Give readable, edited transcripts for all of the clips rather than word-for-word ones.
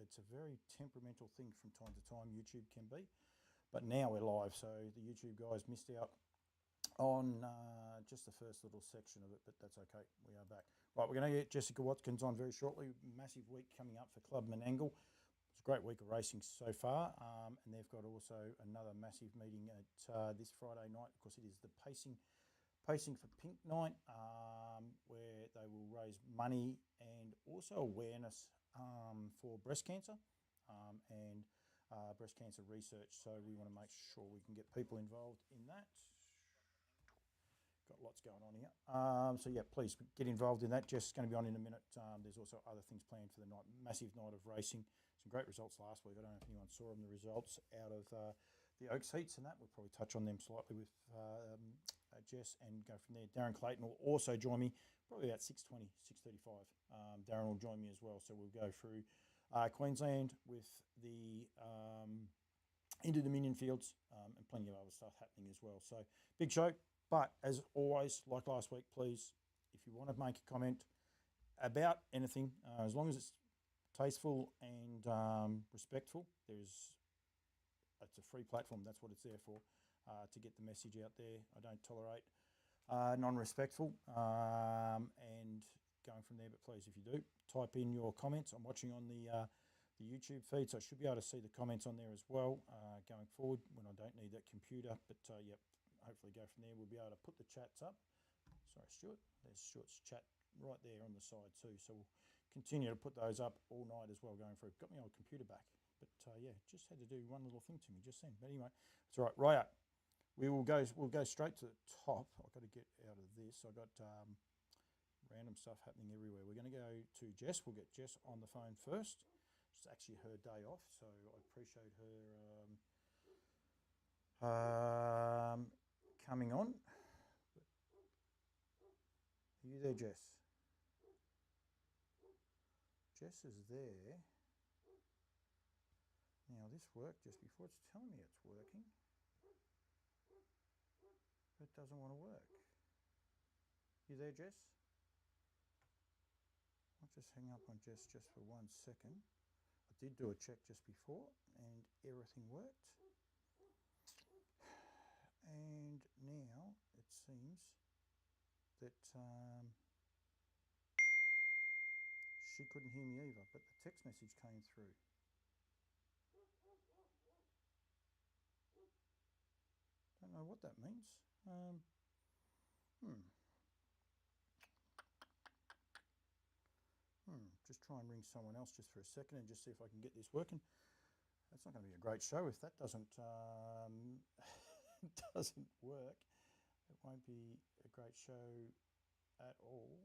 It's a very temperamental thing from time to time, YouTube can be. But now we're live, so the YouTube guys missed out on just the first little section of it, but that's okay. We are back. Right, we're going to get Jessica Watkins on very shortly. Massive week coming up for Club Menangle. It's a great week of racing so far, and they've got also another massive meeting at this Friday night. Of course, it is the Pacing for Pink night, where they will raise money and also awareness for breast cancer and breast cancer research. So we want to make sure we can get people involved in that. Got lots going on here. So yeah, please get involved in that. Jess is going to be on in a minute. There's also other things planned for the night. Massive night of racing. Some great results last week. I don't know if anyone saw them, the results out of the Oaks heats and that. We'll probably touch on them slightly with Jess and go from there. Darren Clayton will also join me probably about 6:20, 6:35. Darren will join me as well. So we'll go through Queensland with the Inter-Dominion fields and plenty of other stuff happening as well. So big show. But as always, like last week, please, if you want to make a comment about anything, as long as it's tasteful and respectful, it's a free platform. That's what it's there for, to get the message out there. I don't tolerate non-respectful and going from there. But please, if you do, type in your comments. I'm watching on the YouTube feed, so I should be able to see the comments on there as well going forward when I don't need that computer. But yep. Hopefully go from there. We'll be able to put the chats up. Sorry, Stuart. There's Stuart's chat right there on the side too. So we'll continue to put those up all night as well going through. Got my old computer back. But yeah, just had to do one little thing to me just then. But anyway, it's all right. Right. We'll go straight to the top. I've got to get out of this. I've got random stuff happening everywhere. We're going to go to Jess. We'll get Jess on the phone first. It's actually her day off, so I appreciate her coming on. Are you there, Jess? Jess is there. Now this worked just before. It's telling me it's working. But it doesn't want to work. You there, Jess? I'll just hang up on Jess just for 1 second. I did do a check just before and everything worked. And now it seems that she couldn't hear me either, but the text message came through. Don't know what that means. Just try and ring someone else just for a second and just see if I can get this working. That's not going to be a great show if that doesn't doesn't work. It won't be a great show at all.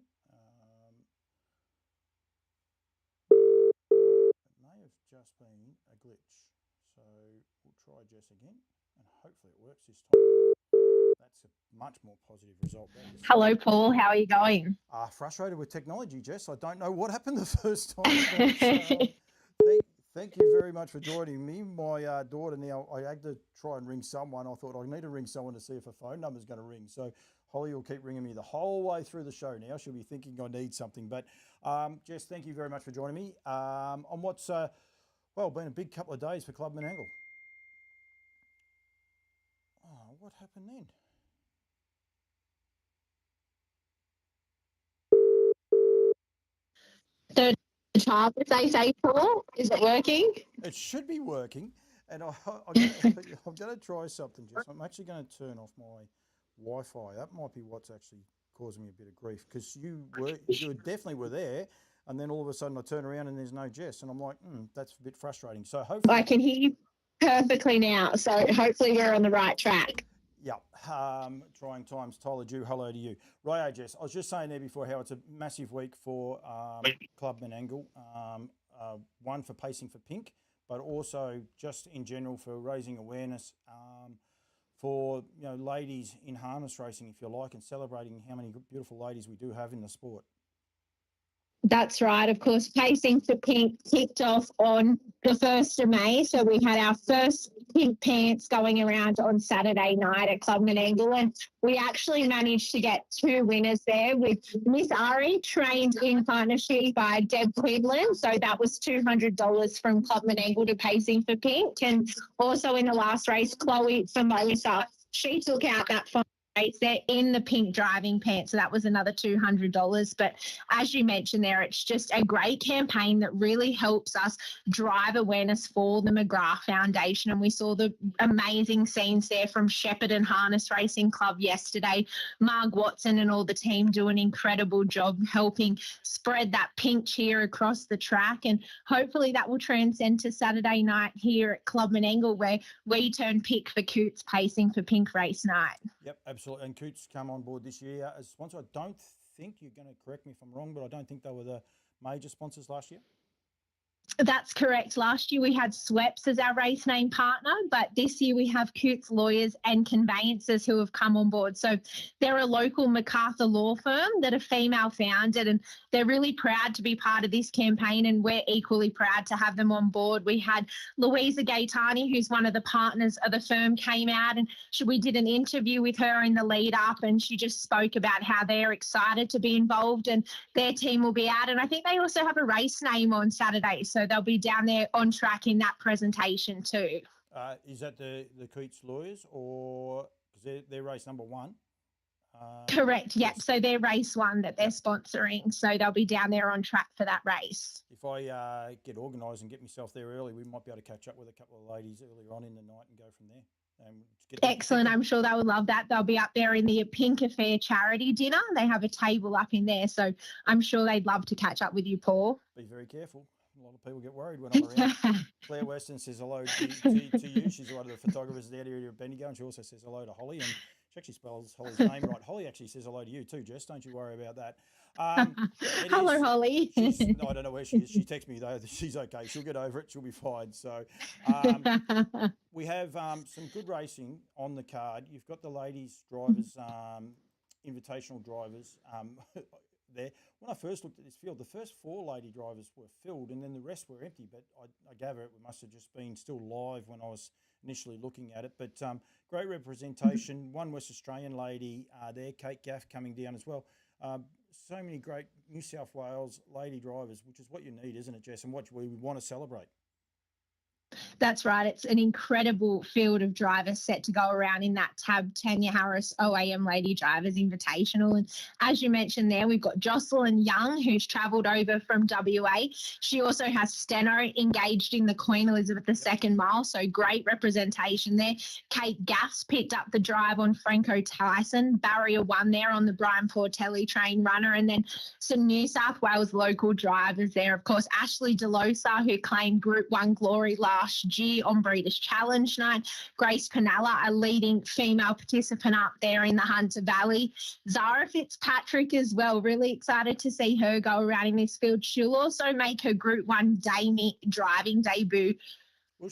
It may have just been a glitch. So we'll try Jess again and hopefully it works this time. That's a much more positive result. Hello, Paul. How are you going? Frustrated with technology, Jess. I don't know what happened the first time. But, thank you very much for joining me. My daughter now, I had to try and ring someone. I thought I need to ring someone to see if a phone number is going to ring. So Holly will keep ringing me the whole way through the show now. She'll be thinking I need something. But Jess, thank you very much for joining me on what's, been a big couple of days for Club Menangle. Oh, what happened then? Third time, as they say, Paul. Is it working? It should be working. And I'm going to try something, Jess. I'm actually going to turn off my Wi-Fi. That might be what's actually causing me a bit of grief because you definitely were there. And then all of a sudden I turn around and there's no Jess. And I'm like, that's a bit frustrating. So hopefully... I can hear you perfectly now. So hopefully we're on the right track. Yeah, trying times. Tyler Dew, hello to you. Righto, Jess. I was just saying there before how it's a massive week for Club Menangle. One for Pacing for Pink, but also just in general for raising awareness for ladies in harness racing, if you like, and celebrating how many beautiful ladies we do have in the sport. That's right. Of course, Pacing for Pink kicked off on the 1st of May. So we had our first pink pants going around on Saturday night at Club Menangle, and we actually managed to get 2 winners there with Miss Ari, trained in partnership by Deb Queensland. So that was $200 from Club Menangle to Pacing for Pink. And also in the last race, Chloe Famosa, she took out that race there in the pink driving pants. So that was another $200. But as you mentioned there, it's just a great campaign that really helps us drive awareness for the McGrath Foundation. And we saw the amazing scenes there from Shepparton Harness Racing Club yesterday. Marg Watson and all the team do an incredible job helping spread that pink cheer across the track. And hopefully that will transcend to Saturday night here at Club Menangle, where we turn pick for Coots Pacing for Pink race night. Yep, absolutely. And Coots come on board this year as sponsor. I don't think, you're going to correct me if I'm wrong, but I don't think they were the major sponsors last year. That's correct. Last year we had Sweps as our race name partner, but this year we have Coots Lawyers and Conveyancers who have come on board. So they're a local MacArthur law firm that are female founded, and they're really proud to be part of this campaign, and we're equally proud to have them on board. We had Louisa Gaetani, who's one of the partners of the firm, came out, and we did an interview with her in the lead up, and she just spoke about how they're excited to be involved and their team will be out. And I think they also have a race name on Saturday, so they'll be down there on track in that presentation too. Is that the Coots Lawyers, or because they're race number 1? Correct. Yep. Yes. So they're race 1 that they're sponsoring. So they'll be down there on track for that race. If I get organised and get myself there early, we might be able to catch up with a couple of ladies earlier on in the night and go from there. Excellent. I'm sure they would love that. They'll be up there in the Pink Affair charity dinner. They have a table up in there. So I'm sure they'd love to catch up with you, Paul. Be very careful. A lot of people get worried when I'm around. Claire Weston says hello to you. She's one of the photographers there here at Bendigo, and she also says hello to Holly. And she actually spells Holly's name right. Holly actually says hello to you too, Jess. Don't you worry about that. Hello, Holly. I don't know where she is. She texted me though that she's okay. She'll get over it. She'll be fine. So we have some good racing on the card. You've got the ladies drivers, invitational drivers. There. When I first looked at this field, the first 4 lady drivers were filled and then the rest were empty, but I gather it must have just been still live when I was initially looking at it. But great representation. One West Australian lady there, Kate Gaff, coming down as well. So many great New South Wales lady drivers, which is what you need, isn't it, Jess, and what we want to celebrate. That's right. It's an incredible field of drivers set to go around in that tab Tanya Harris OAM Lady Drivers Invitational. And as you mentioned there, we've got Jocelyn Young, who's travelled over from WA. She also has Steno engaged in the Queen Elizabeth II mile, so great representation there. Kate Gaff's picked up the drive on Franco Tyson. Barrier 1 there on the Brian Portelli train runner. And then some New South Wales local drivers there. Of course, Ashley DeLosa, who claimed Group 1 glory last year on Breeders' Challenge night. Grace Pinella, a leading female participant up there in the Hunter Valley. Zara Fitzpatrick as well, really excited to see her go around in this field. She'll also make her Group 1 driving debut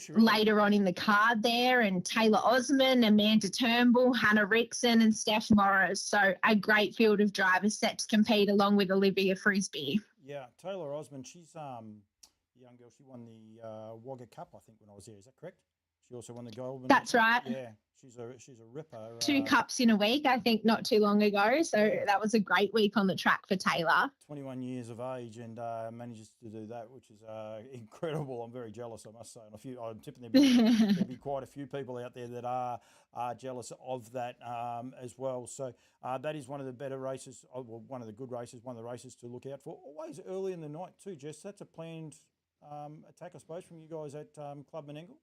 later on in the card there. And Taylor Osman, Amanda Turnbull, Hannah Rickson and Steph Morris. So a great field of drivers set to compete along with Olivia Frisbee. Yeah, Taylor Osman, she's young girl. She won the Wagga Cup, I think, when I was there. Is that correct? She also won the gold. That's right. Yeah, she's a ripper. 2 cups in a week, I think, not too long ago. So that was a great week on the track for Taylor. 21 years of age and manages to do that, which is incredible. I'm very jealous, I must say. And I'm tipping there'd be quite a few people out there that are jealous of that as well. So that is one of the better races, well, one of the good races, one of the races to look out for. Always early in the night too, Jess. That's a planned attack, I suppose, from you guys at Club Menangle?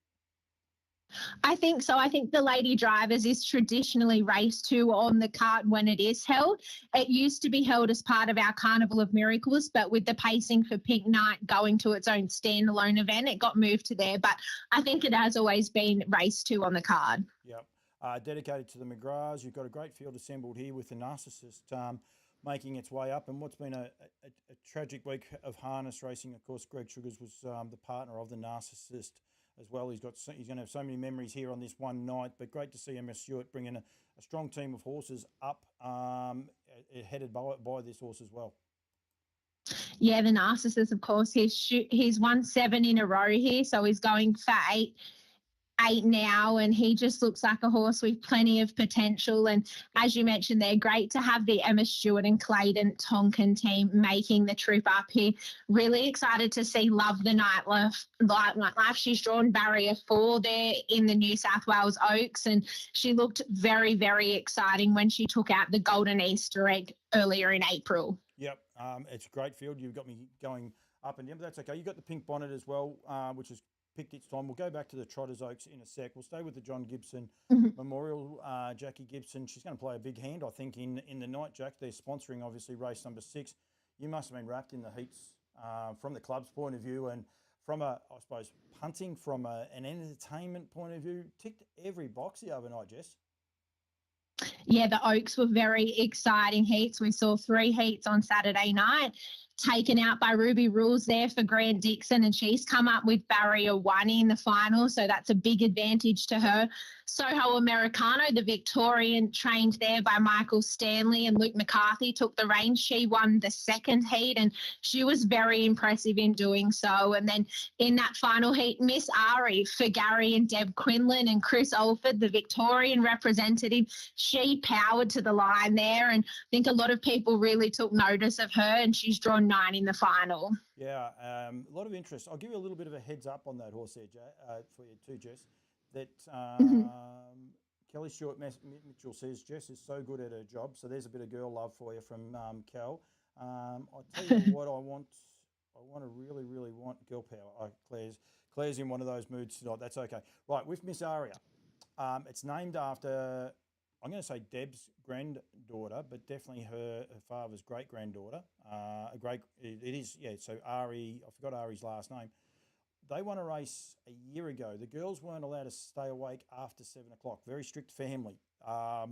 I think so. I think the Lady Drivers is traditionally race 2 on the card when it is held. It used to be held as part of our Carnival of Miracles, but with the Pacing for Pink Night going to its own standalone event, it got moved to there. But I think it has always been race 2 on the card. Yep. Dedicated to the McGraths. You've got a great field assembled here with the Narcissist making its way up. And what's been a tragic week of harness racing, of course, Greg Sugars was the partner of the Narcissist as well. He's going to have so many memories here on this one night, but great to see Emma Stewart bringing a strong team of horses up, headed by this horse as well. Yeah, the Narcissist, of course, he's won 7 in a row here, so he's going for 8 now, and he just looks like a horse with plenty of potential. And as you mentioned, they're great to have the Emma Stewart and Clayton Tonkin team making the trip up here. Really excited to see Love the Nightlife. She's drawn barrier 4 there in the New South Wales Oaks, and she looked very, very exciting when she took out the Golden Easter egg earlier in April. Yep, it's a great field. You've got me going up and down, but that's okay. You've got the Pink Bonnet as well, which has picked its time. We'll go back to the Trotters Oaks in a sec. We'll stay with the John Gibson Memorial. Jackie Gibson, she's going to play a big hand, I think, in the night, Jack. They're sponsoring, obviously, race number 6. You must have been wrapped in the heats from the club's point of view, and from I suppose, punting from an entertainment point of view, ticked every box the other night, Jess. Yeah, the Oaks were very exciting heats. We saw 3 heats on Saturday night, taken out by Ruby Rules there for Grant Dixon, and she's come up with barrier 1 in the final, so that's a big advantage to her. Soho Americano, the Victorian, trained there by Michael Stanley, and Luke McCarthy took the reins. She won the second heat, and she was very impressive in doing so. And then in that final heat, Miss Ari for Gary and Deb Quinlan, and Chris Alford, the Victorian representative, she powered to the line there, and I think a lot of people really took notice of her, and she's drawn 9 in the final. Yeah, a lot of interest. I'll give you a little bit of a heads up on that horse there, for you too, Jess. That Kelly Stewart Mitchell says Jess is so good at her job. So there's a bit of girl love for you from Kel. I'll tell you what I want. I want to really want girl power. Claire's in one of those moods tonight. That's okay. Right, with Miss Aria. It's named after, I'm going to say Deb's granddaughter, but definitely her father's great-granddaughter. It is, yeah, so Ari, I forgot Ari's last name. They won a race a year ago. The girls weren't allowed to stay awake after 7 o'clock. Very strict family. I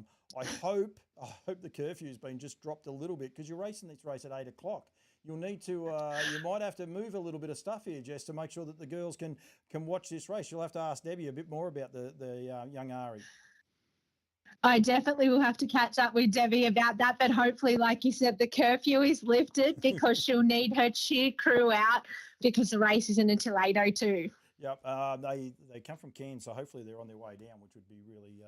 hope the curfew's been just dropped a little bit, because you're racing this race at 8 o'clock. You'll need to, you might have to move a little bit of stuff here, Jess, to make sure that the girls can watch this race. You'll have to ask Debbie a bit more about the young Ari. I definitely will have to catch up with Debbie about that, but hopefully, like you said, the curfew is lifted, because she'll need her cheer crew out, because the race isn't until 8:02. Yep, they come from Cairns, so hopefully they're on their way down, which would be really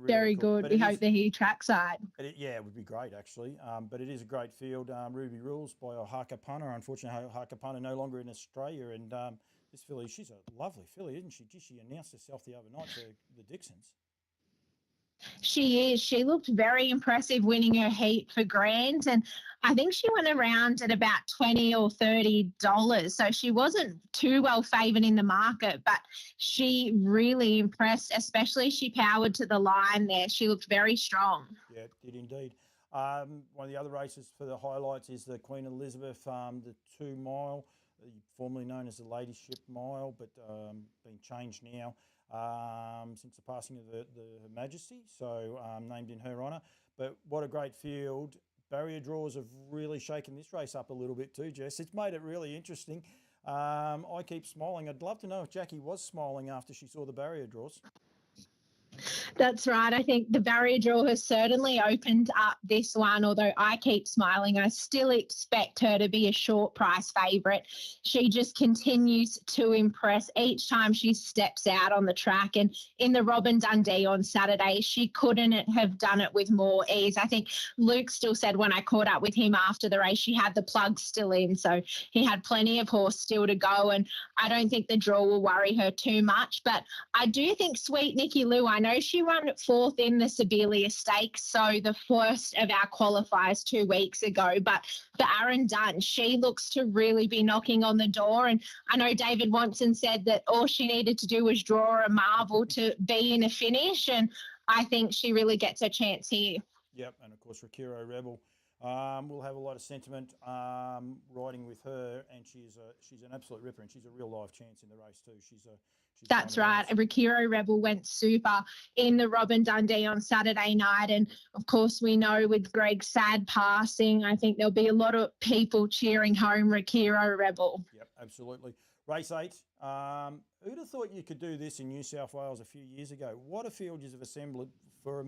very cool. good. But we hope they're here trackside. Yeah, it would be great, actually. But it is a great field. Ruby Rules by Ohaka Punter. Unfortunately, Ohaka Punter no longer in Australia, and this filly, she's a lovely filly, isn't she? She announced herself the other night for the Dixons. She is. She looked very impressive winning her heat for Grant, and I think she went around at about $20 or $30. So she wasn't too well favoured in the market, but she really impressed, especially she powered to the line there. She looked very strong. Yeah, did indeed. One of the other races for the highlights is the Queen Elizabeth, the 2 mile, formerly known as the Ladyship Mile, but being changed now. Since the passing of Her Majesty, so named in her honour. But what a great field. Barrier draws have really shaken this race up a little bit too, Jess. It's made it really interesting. I keep smiling. I'd love to know if Jackie was smiling after she saw the barrier draws. That's right. I think the barrier draw has certainly opened up this one, although I keep smiling. I still expect her to be a short price favourite. She just continues to impress each time she steps out on the track. And in the Robin Dundee on Saturday, she couldn't have done it with more ease. I think Luke still said when I caught up with him after the race, she had the plug still in. So he had plenty of horse still to go. And I don't think the draw will worry her too much. But I do think Sweet Nikki Lou, I know she run 4th in the Sibelia Stakes, so the first of our qualifiers 2 weeks ago. But for Aaron Dunn, she looks to really be knocking on the door. And I know David Watson said that all she needed to do was draw a marvel to be in a finish, and I think she really gets her chance here. Yep, and of course Rakiro Rebel will have a lot of sentiment riding with her, and she's an absolute ripper, and she's a real live chance in the race too. That's right. Rakiro Rebel went super in the Robin Dundee on Saturday night. And, of course, we know with Greg's sad passing, I think there'll be a lot of people cheering home Rakiro Rebel. Yep, absolutely. Race 8. Who'd have thought you could do this in New South Wales a few years ago? What a field you've assembled for a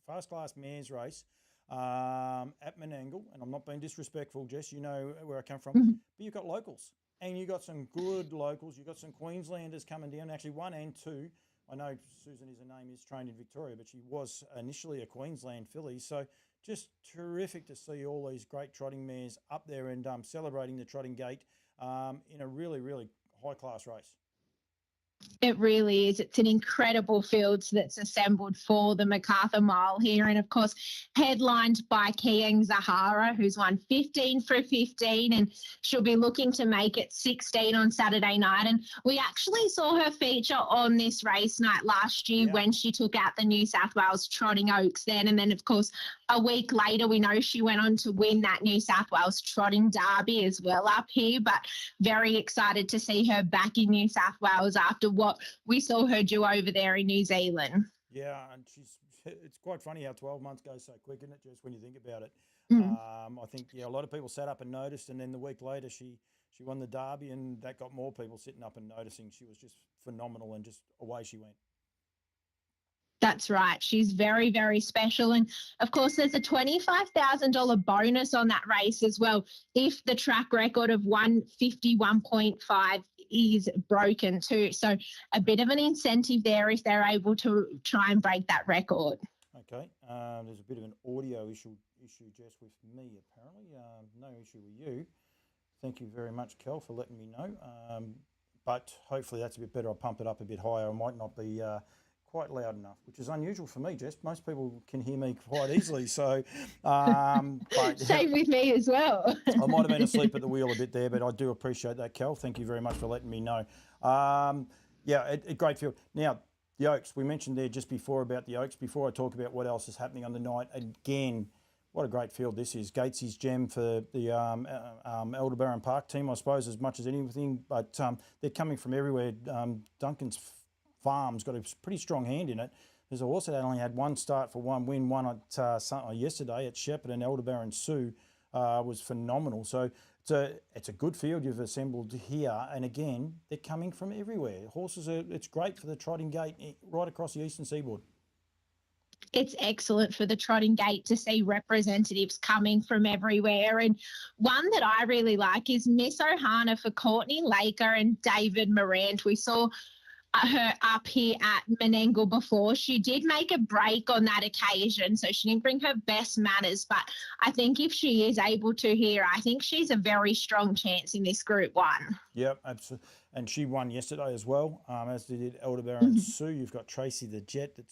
first-class mares race at Menangle. And I'm not being disrespectful, Jess. You know where I come from. But you've got locals. And you got some good locals. You got some Queenslanders coming down, actually 1 and 2. I know Susan is her name, is trained in Victoria, but she was initially a Queensland filly. So just terrific to see all these great trotting mares up there and celebrating the trotting gate in a really, really high-class race. It really is. It's an incredible field that's assembled for the MacArthur Mile here. And of course, headlined by Kiang Zahara, who's won 15 for 15, and she'll be looking to make it 16 on Saturday night. And we actually saw her feature on this race night last year when she took out the New South Wales Trotting Oaks then. And then, of course, a week later, we know she went on to win that New South Wales Trotting Derby as well up here. But very excited to see her back in New South Wales after what we saw her do over there in New Zealand. Yeah, and it's quite funny how 12 months goes so quick, isn't it, Jess, when you think about it? I think, a lot of people sat up and noticed, and then the week later she won the Derby, and that got more people sitting up and noticing. She was just phenomenal, and just away she went. That's right. She's very, very special. And of course, there's a $25,000 bonus on that race as well if the track record of 151.5 is broken too. So a bit of an incentive there if they're able to try and break that record. Okay. There's a bit of an audio issue, Jess, with me apparently. No issue with you. Thank you very much, Kel, for letting me know. But hopefully that's a bit better. I'll pump it up a bit higher. I might not be quite loud enough, which is unusual for me, Jess. Most people can hear me quite easily. So, but same with me as well. I might have been asleep at the wheel a bit there, but I do appreciate that, Kel. Thank you very much for letting me know. A great field. Now, the Oaks, we mentioned there just before about the Oaks. Before I talk about what else is happening on the night, again, what a great field this is. Gatesy's gem for the Aldebaran Park team, I suppose, as much as anything. But they're coming from everywhere. Duncan's Farm's got a pretty strong hand in it. There's a horse that only had one start for one win, one at yesterday at Shepherd, and Aldebaran Sue was phenomenal. So it's a good field you've assembled here. And again, they're coming from everywhere. It's great for the trotting gate right across the eastern seaboard. It's excellent for the trotting gate to see representatives coming from everywhere. And one that I really like is Miss Ohana for Courtney Laker and David Morant. We saw her up here at Menangle before. She did make a break on that occasion, so she didn't bring her best manners, but I think if she is able to here, I think she's a very strong chance in this Group 1. Yep, absolutely. And she won yesterday as well, as did Aldebaran Sue. You've got Tracy the Jet that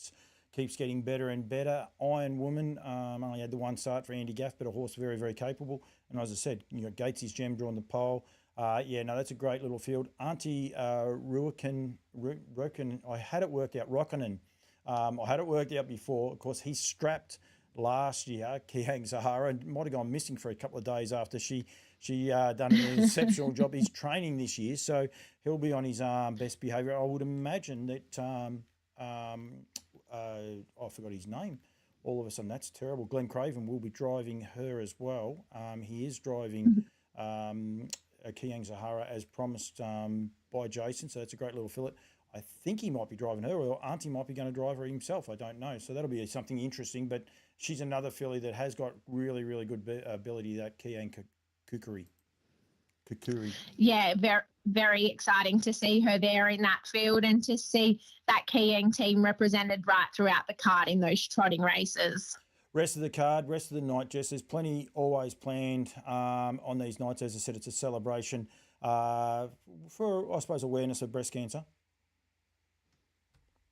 keeps getting better and better. Iron Woman only had the one start for Andy Gaff, but a horse very, very capable. And as I said, you got Gatesy's gem drawing the pole. That's a great little field. Auntie Roken, I had it worked out, Rokkinen. I had it worked out before. Of course, he strapped last year, Kiang Zahara, and might have gone missing for a couple of days after she done an exceptional job. He's training this year, so he'll be on his best behaviour. I would imagine that, I forgot his name. All of a sudden, that's terrible. Glenn Craven will be driving her as well. He is driving Kiang Zahara as promised by Jason, so that's a great little fillet. I think he might be driving her, or Auntie might be going to drive her himself. I don't know. So that'll be something interesting, but she's another filly that has got really, really good ability, that Kiang Kukuri. Yeah, very, very exciting to see her there in that field and to see that Kiang team represented right throughout the card in those trotting races. Rest of the card, rest of the night, Jess, there's plenty always planned on these nights. As I said, it's a celebration for, I suppose, awareness of breast cancer.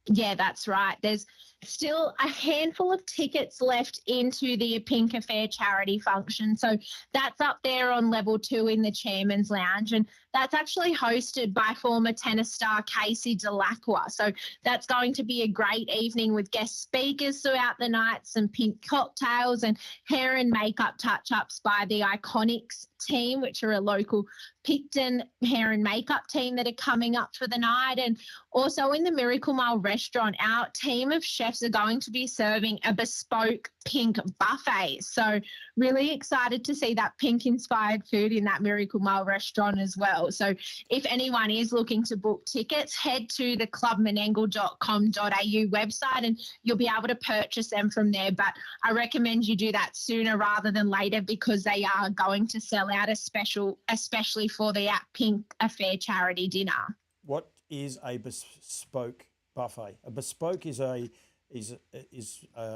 Yeah, that's right. There's still a handful of tickets left into the Pink Affair charity function. So that's up there on level 2 in the Chairman's Lounge. And that's actually hosted by former tennis star Casey Delacroix. So that's going to be a great evening with guest speakers throughout the night, some pink cocktails and hair and makeup touch-ups by the Iconics team, which are a local Picton hair and makeup team that are coming up for the night. And also in the Miracle Mile restaurant, our team of chefs are going to be serving a bespoke pink buffet. So really excited to see that pink inspired food in that Miracle Mile restaurant as well. So if anyone is looking to book tickets, head to the clubmenangle.com.au website and you'll be able to purchase them from there. But I recommend you do that sooner rather than later because they are going to sell out, especially before the At Pink a fair charity dinner. What is a bespoke buffet? A bespoke is a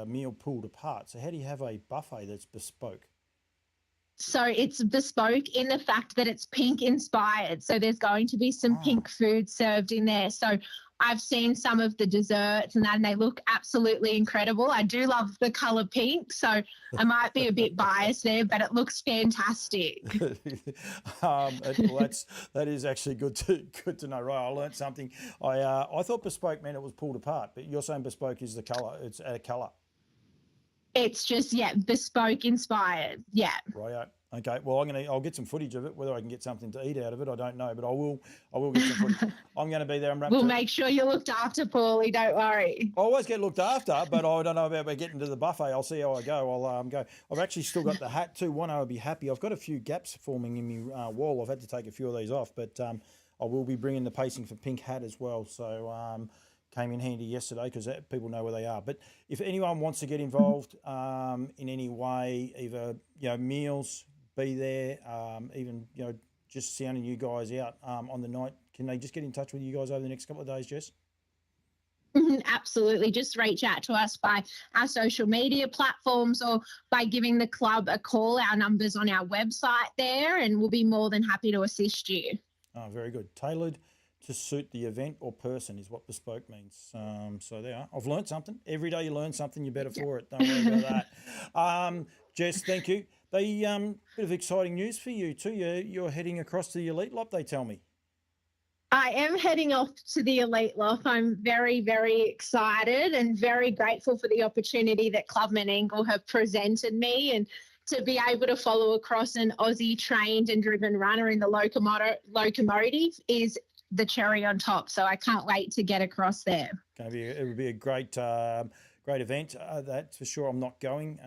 meal pulled apart. So how do you have a buffet that's bespoke? So it's bespoke in the fact that it's pink inspired. So there's going to be some pink food served in there. So I've seen some of the desserts and that, and they look absolutely incredible. I do love the colour pink, so I might be a bit biased there, but it looks fantastic. That is actually good to know. Right, I learnt something. I thought bespoke meant it was pulled apart, but you're saying bespoke is the colour. It's a colour. It's just, bespoke inspired. Yeah. Right. Okay. Well, I'll get some footage of it. Whether I can get something to eat out of it, I don't know, but I will get some footage. I'm going to be there. We'll make sure you're looked after, Paulie. Don't worry. I always get looked after, but I don't know about getting to the buffet. I'll see how I go. I'll go. I've actually still got the hat too. One, I would be happy. I've got a few gaps forming in my wall. I've had to take a few of these off, but I will be bringing the pacing for pink hat as well. So came in handy yesterday because people know where they are. But if anyone wants to get involved in any way, either meals, be there, even just sounding you guys out on the night, can they just get in touch with you guys over the next couple of days, Jess? Absolutely. Just reach out to us by our social media platforms or by giving the club a call. Our number's on our website there, and we'll be more than happy to assist you. Oh, very good. Tailored to suit the event or person is what bespoke means. So there, I've learned something. Every day you learn something, you're better for it. Don't worry about that. Jess, thank you. Bit of exciting news for you too. You're heading across to the Elite Lop, they tell me. I am heading off to the Elite Lop. I'm very, very excited and very grateful for the opportunity that Club Menangle have presented me, and to be able to follow across an Aussie trained and driven runner in the locomotive is the cherry on top. So I can't wait to get across there. It would be a great event. That's for sure. I'm not going.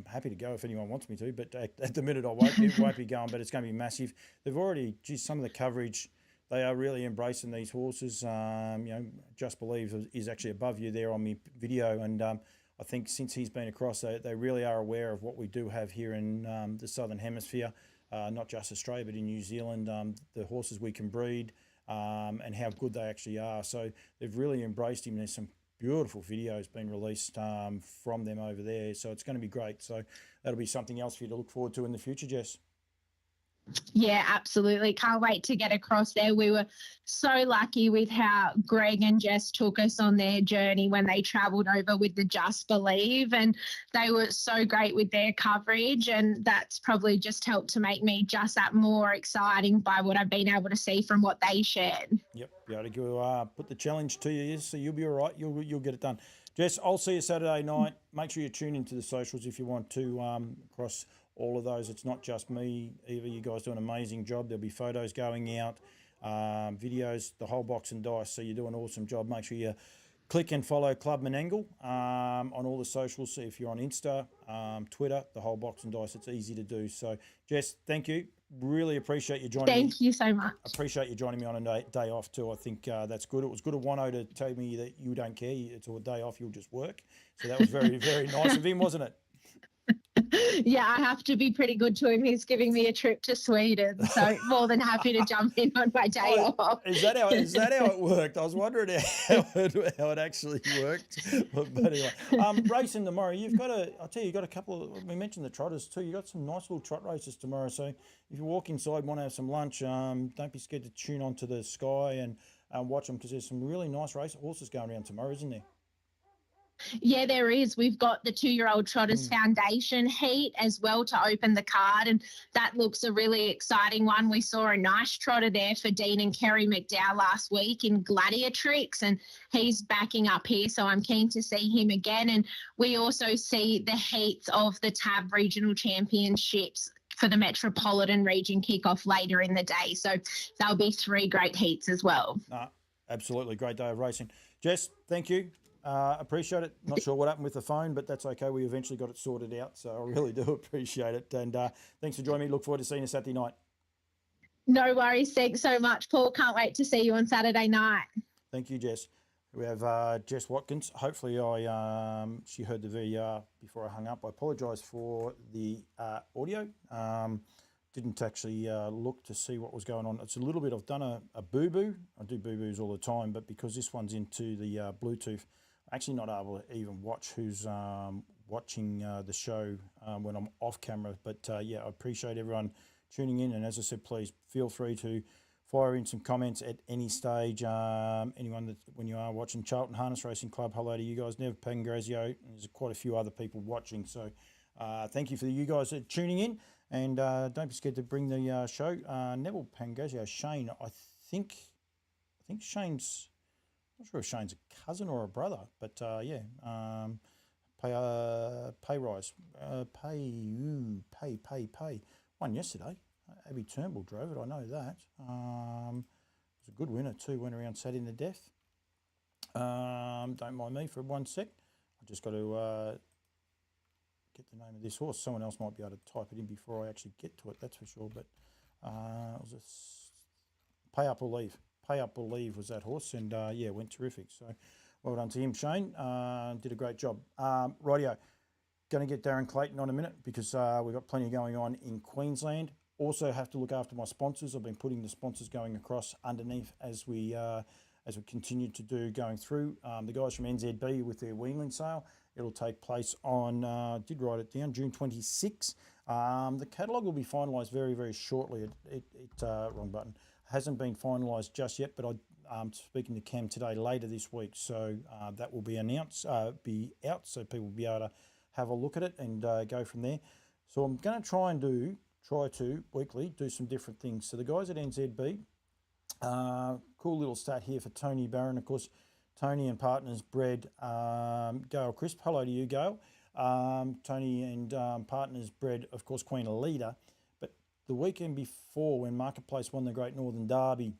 Happy to go if anyone wants me to, but at the minute I won't be going. But it's going to be massive. They've already, some of the coverage. They are really embracing these horses. Just Believe is actually above you there on my video, and I think since he's been across, they really are aware of what we do have here in the Southern Hemisphere, not just Australia, but in New Zealand, the horses we can breed and how good they actually are. So they've really embraced him. There's some beautiful videos being released from them over there. So it's going to be great. So that'll be something else for you to look forward to in the future, Jess. Yeah, absolutely. Can't wait to get across there. We were so lucky with how Greg and Jess took us on their journey when they travelled over with the Just Believe, and they were so great with their coverage, and that's probably just helped to make me just that more exciting by what I've been able to see from what they shared. Yep, be able to put the challenge to you, so you'll be all right. You'll get it done. Jess, I'll see you Saturday night. Make sure you tune into the socials if you want to across all of those. It's not just me, Eva. You guys do an amazing job. There'll be photos going out, videos, the whole box and dice. So you do an awesome job. Make sure you click and follow Club Menangle on all the socials. So if you're on Insta, Twitter, the whole box and dice, it's easy to do. So, Jess, thank you. Really appreciate you joining me. Thank you so much. Appreciate you joining me on a day off too. I think that's good. It was good of Wano to tell me that you don't care. It's a day off. You'll just work. So that was very, very nice of him, wasn't it? Yeah, I have to be pretty good to him. He's giving me a trip to Sweden, so more than happy to jump in on my day off. Is that how it worked? I was wondering how it actually worked. But anyway, racing tomorrow. You've got a couple of. We mentioned the trotters too. You got some nice little trot races tomorrow. So if you walk inside, want to have some lunch, don't be scared to tune onto the Sky and watch them, because there's some really nice race horses going around tomorrow, isn't there? Yeah, there is. We've got the 2-year-old Trotters Foundation heat as well to open the card, and that looks a really exciting one. We saw a nice trotter there for Dean and Kerry McDowell last week in Gladiatrix, and he's backing up here, so I'm keen to see him again. And we also see the heats of the TAB Regional Championships for the Metropolitan region kick off later in the day. So there'll be 3 great heats as well. Absolutely. Great day of racing. Jess, thank you. Appreciate it. Not sure what happened with the phone, but that's okay. We eventually got it sorted out, so I really do appreciate it. And thanks for joining me. Look forward to seeing you Saturday night. No worries. Thanks so much, Paul. Can't wait to see you on Saturday night. Thank you, Jess. We have Jess Watkins. Hopefully she heard the VER before I hung up. I apologise for the audio. didn't actually look to see what was going on. It's a little bit, I've done a boo-boo. I do boo-boos all the time, but because this one's into the Bluetooth, I'm actually not able to even watch who's watching the show when I'm off camera. But yeah, I appreciate everyone tuning in. And as I said, please feel free to fire in some comments at any stage. Anyone that, when you are watching Charlton Harness Racing Club, hello to you guys. Nev Pangrazio, there's quite a few other people watching. So thank you for you guys tuning in. And don't be scared to bring the show. Neville Pangrazio, Shane, I think Shane's, not sure if Shane's a cousin or a brother, but yeah, pay rise, pay. Won yesterday. Abby Turnbull drove it, I know that. It was a good winner too, went around sat in the death. Don't mind me for 1 sec. I just got to get the name of this horse. Someone else might be able to type it in before I actually get to it, that's for sure. But it was Pay Up or Leave. Pay Up or Leave was that horse, and yeah, went terrific. So well done to him, Shane. Did a great job. Rightio, going to get Darren Clayton on a minute because we've got plenty going on in Queensland. Also have to look after my sponsors. I've been putting the sponsors going across underneath as we continue to do going through. The guys from NZB with their Wheeling sale. It'll take place on, did write it down, June 26. The catalogue will be finalised very, very shortly. Wrong button. Hasn't been finalised just yet, but I'm speaking to Cam today later this week. So that will be announced, be out, so people will be able to have a look at it and go from there. So I'm going to try to weekly do some different things. So the guys at NZB, cool little stat here for Tony Barron. Of course, Tony and partners bred Gail Crisp. Hello to you, Gail. Tony and partners bred, of course, Queen Alida. But the weekend before, when Marketplace won the Great Northern Derby,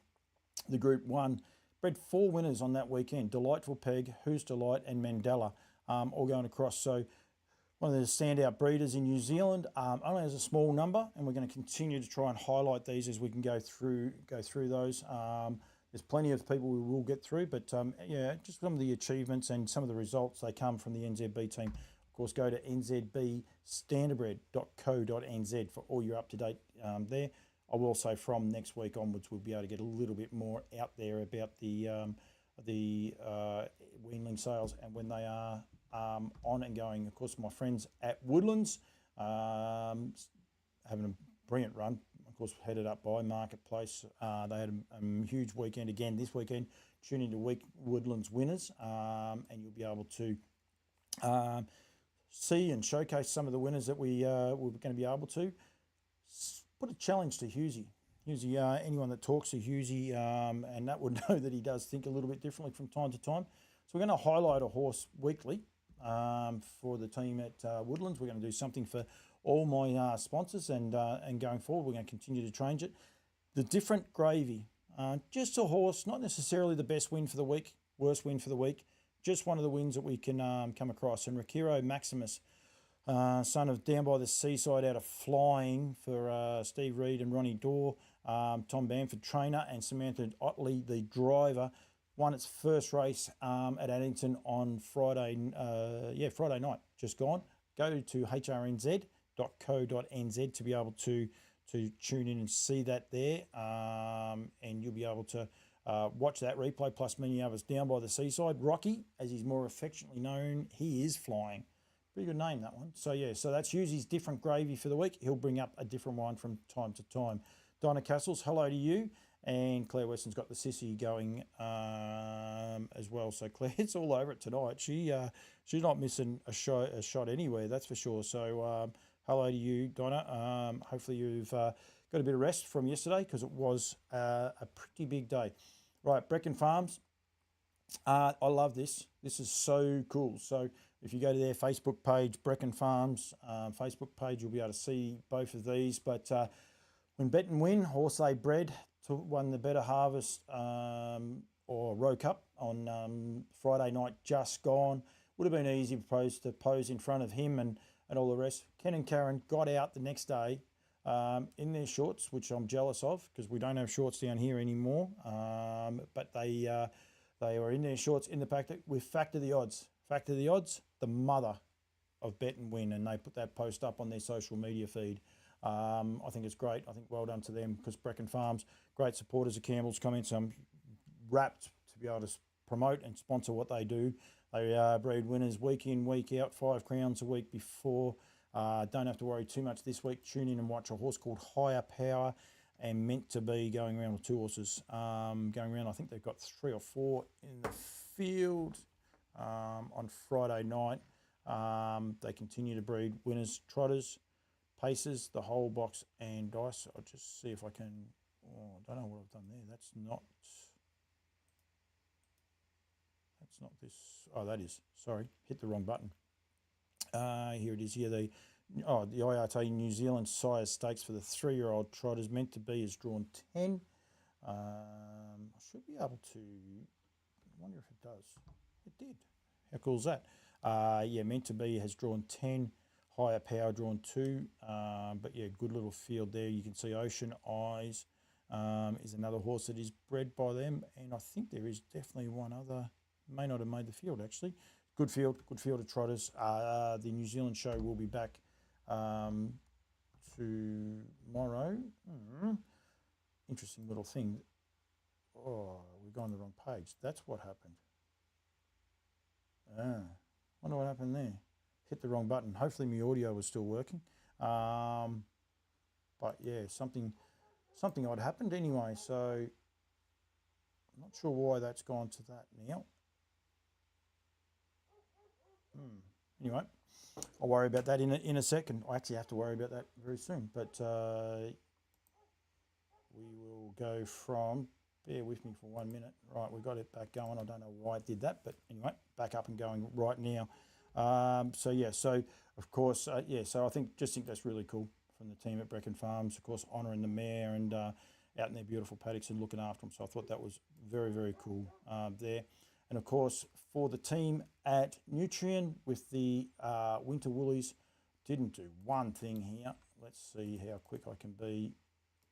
the Group 1 bred 4 winners on that weekend. Delightful Peg, Who's Delight, and Mandela, all going across. So one of the standout breeders in New Zealand, only has a small number, and we're going to continue to try and highlight these as we can go through those. There's plenty of people we will get through, but yeah, just some of the achievements and some of the results, they come from the NZB team. Of course, go to nzbstandardbred.co.nz for all your up-to-date there. I will say from next week onwards, we'll be able to get a little bit more out there about the weanling sales and when they are on and going. Of course, my friends at Woodlands having a brilliant run. Of course, headed up by Marketplace. They had a huge weekend again this weekend. Tune into Woodlands winners, and you'll be able to see and showcase some of the winners that we're going to be able to. Put a challenge to Husey. Husey, anyone that talks to Husey, and that would know that he does think a little bit differently from time to time. So we're going to highlight a horse weekly for the team at Woodlands. We're going to do something for all my sponsors, and going forward, we're going to continue to change it. The different gravy, just a horse, not necessarily the best win for the week, worst win for the week, just one of the wins that we can come across. And Rakiro Maximus, son of Down by the Seaside out of Flying for Steve Reed and Ronnie Dorr, Tom Bamford trainer, and Samantha Otley, the driver, won its first race at Addington on Friday night, just gone. Go to hrnz.co.nz to be able to tune in and see that there, and you'll be able to watch that replay, plus many others. Down by the Seaside, Rocky, as he's more affectionately known, he is Flying. Pretty good name, that one. So, yeah, so that's Hughesy's different gravy for the week. He'll bring up a different one from time to time. Donna Castles, hello to you. And Claire Weston's got the sissy going as well. So, Claire, it's all over it tonight. She's not missing a shot anywhere, that's for sure. So, hello to you, Donna. Hopefully you've got a bit of rest from yesterday because it was a pretty big day. Right, Brecon Farms. I love this. This is so cool. So, if you go to their Facebook page, Brecon Farms Facebook page, you'll be able to see both of these. But when Bet and Win, horse they bred, won the Better Harvest or Row Cup on Friday night just gone. Would have been easy to pose in front of him and all the rest. Ken and Karen got out the next day in their shorts, which I'm jealous of because we don't have shorts down here anymore. But they were in their shorts in the pack with Factor the Odds. Factor the Odds, the mother of Bet and Win, and they put that post up on their social media feed. I think it's great. I think well done to them, because Brecon Farms, great supporters of Campbell's comments. I'm rapt to be able to promote and sponsor what they do. They breed winners week in, week out, 5 crowns a week before. Don't have to worry too much this week. Tune in and watch a horse called Higher Power and Meant to Be going around with 2 horses going around. I think they've got 3 or 4 in the field on Friday night. They continue to breed winners, trotters, paces, the whole box and dice. I'll just see if I can. Oh, I don't know what I've done there. That's not this. Oh, that is. Sorry, hit the wrong button. Here it is. Here the IRT New Zealand Sire Stakes for the 3-year-old trotters. Meant to Be is drawn 10. I should be able to. I wonder if it does. It did. How cool is that? Meant to Be has drawn 10. Higher Power drawn 2. But yeah, good little field there. You can see Ocean Eyes is another horse that is bred by them, and I think there is definitely one other. May not have made the field actually. Good field of trotters. The New Zealand show will be back tomorrow. Interesting little thing. Oh, we've gone the wrong page. That's what happened. Wonder what happened there. Hit the wrong button. Hopefully my audio was still working. But yeah, something odd happened anyway. So I'm not sure why that's gone to that now. Anyway, I'll worry about that in a second. I actually have to worry about that very soon. But we will go from, bear with me for 1 minute. Right, we've got it back going. I don't know why it did that, but anyway, back up and going right now. So of course, so I think that's really cool from the team at Brecon Farms, of course, honouring the mare and out in their beautiful paddocks and looking after them. So I thought that was very, very cool there. And of course, for the team at Nutrien with the Winter Woolies, didn't do one thing here. Let's see how quick I can be.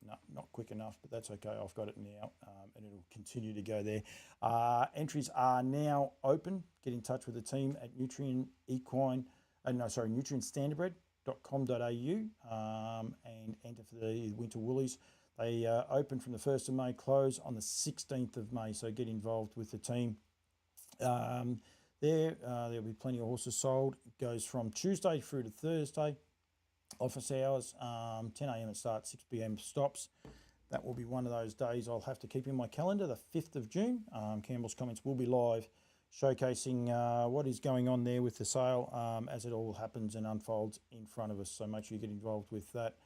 No, not quick enough, but that's okay. I've got it now, and it'll continue to go there. Entries are now open. Get in touch with the team at nutrientstandardbred.com.au and enter for the Winter Woolies. They open from the 1st of May, close on the 16th of May, so get involved with the team. There'll be plenty of horses sold. It goes from Tuesday through to Thursday. Office hours, 10 a.m. it starts, 6 p.m. stops. That will be one of those days I'll have to keep in my calendar, the 5th of June. Campbell's Comments will be live, showcasing what is going on there with the sale as it all happens and unfolds in front of us. So make sure you get involved with that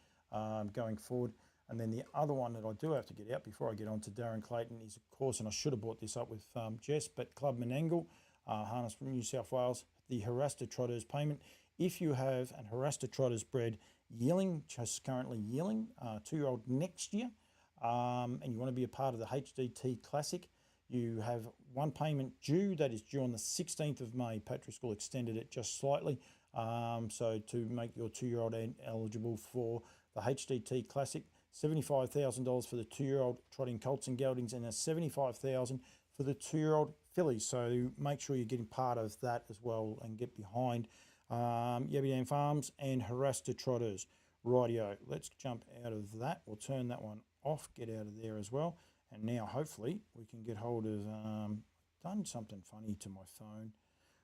going forward. And then the other one that I do have to get out before I get on to Darren Clayton is, of course, and I should have brought this up with Jess, but Club Menangle, harness from New South Wales, the Harasta Trotters payment. If you have an Harasta Trotters bred yearling, just currently yearling, 2-year-old next year, and you want to be a part of the HDT Classic, you have one payment due. That is due on the 16th of May. Patrick School extended it just slightly. So to make your 2-year-old eligible for the HDT Classic, $75,000 for the 2-year-old trotting colts and geldings, and a $75,000 for the 2-year-old fillies. So make sure you're getting part of that as well and get behind Yabby Dam Farms and Harasta Trotters. Rightio, let's jump out of that. We'll turn that one off, get out of there as well. And now hopefully we can get hold of, done something funny to my phone.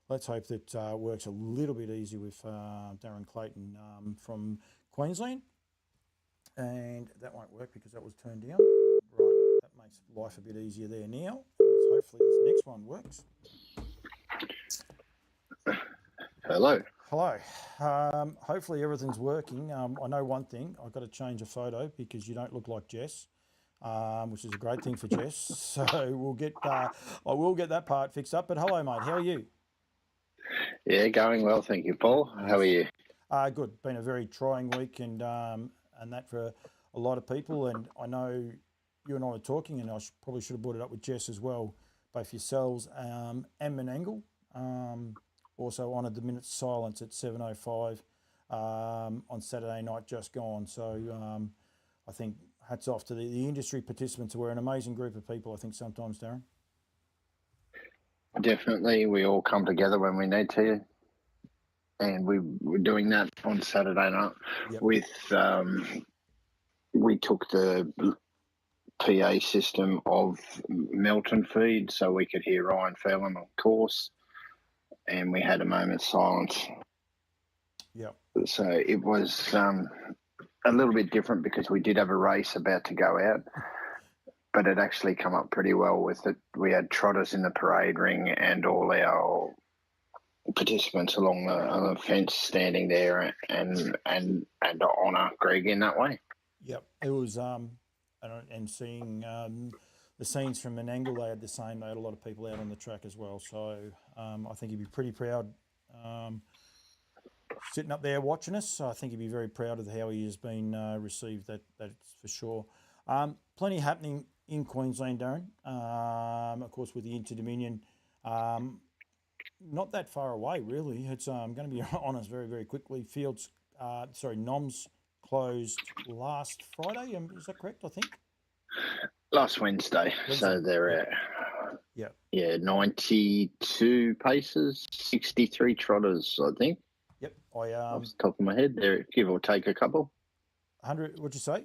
Let's hope that works a little bit easier with Darren Clayton from Queensland. And that won't work because that was turned down. Right, that makes life a bit easier there now. Hopefully this next one works. Hello. Hello. Hopefully everything's working. I know one thing. I've got to change a photo because you don't look like Jess, which is a great thing for Jess. So we'll get. I will get that part fixed up. But hello, mate. How are you? Yeah, going well, thank you, Paul. How are you? Good. Been a very trying week, and that for a lot of people. And I know you and I were talking, and I probably should have brought it up with Jess as well, both yourselves and Menangle. Also honoured the minute's silence at 7:05 on Saturday night just gone. So I think hats off to the industry participants. We're an amazing group of people, I think, sometimes, Darren. Definitely. We all come together when we need to. and we were doing that on Saturday night with. We took the PA system of Melton feed so we could hear Ryan Phelan on course, and we had a moment's silence. Yep. So it was a little bit different because we did have a race about to go out, but it actually come up pretty well with it. We had trotters in the parade ring and all our participants along the fence standing there and honour Greg in that way. Yep, it was and seeing the scenes from Menangle, they had the same. They had a lot of people out on the track as well. So I think he'd be pretty proud sitting up there watching us. So I think he'd be very proud of how he has been received. That's for sure. Plenty happening in Queensland, Darren. Of course, with the Inter-Dominion. Not that far away, really. It's going to be on us very, very quickly. Noms closed last Friday. Is that correct, I think? Last Wednesday. So they're at 92 paces, 63 trotters, I think. Yep. Off the top of my head, there, give or take a couple. 100, what'd you say?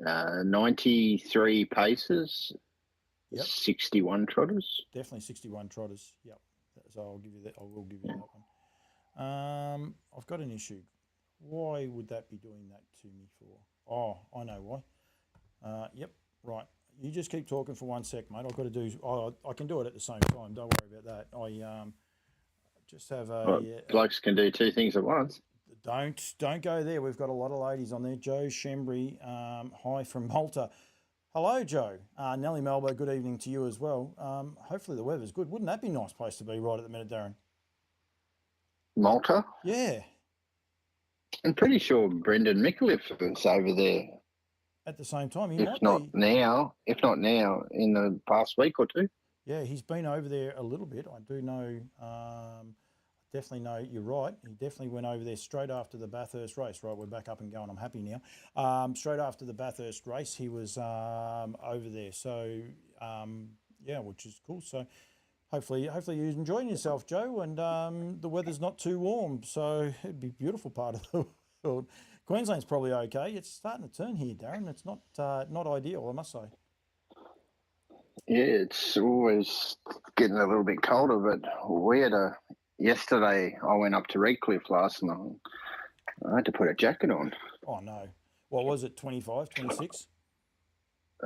93 paces. Yep. 61 trotters. Definitely 61 trotters. Yep. So I'll give you that. I will give you that one. I've got an issue. Why would that be doing that to me for? Oh, I know why. Yep. Right. You just keep talking for 1 sec, mate. I've got to do. I can do it at the same time. Don't worry about that. I just have a. Blokes can do two things at once. Don't go there. We've got a lot of ladies on there. Joe Shembry, hi from Malta. Hello, Joe. Nellie Melba, good evening to you as well. Hopefully the weather's good. Wouldn't that be a nice place to be right at the minute, Darren? Malta? Yeah. I'm pretty sure Brendan Micallef is over there. At the same time, if not now, in the past week or two. Yeah, he's been over there a little bit. I do know, definitely know, you're right. He definitely went over there straight after the Bathurst race. Right, we're back up and going. I'm happy now. Straight after the Bathurst race, he was over there. So, which is cool. So, hopefully you're enjoying yourself, Joe, and the weather's not too warm. So, it'd be a beautiful part of the world. Queensland's probably okay. It's starting to turn here, Darren. It's not ideal, I must say. Yeah, it's always getting a little bit colder, but we had yesterday I went up to Redcliffe last night. I had to put a jacket on. Oh, no. What was it, 25, 26?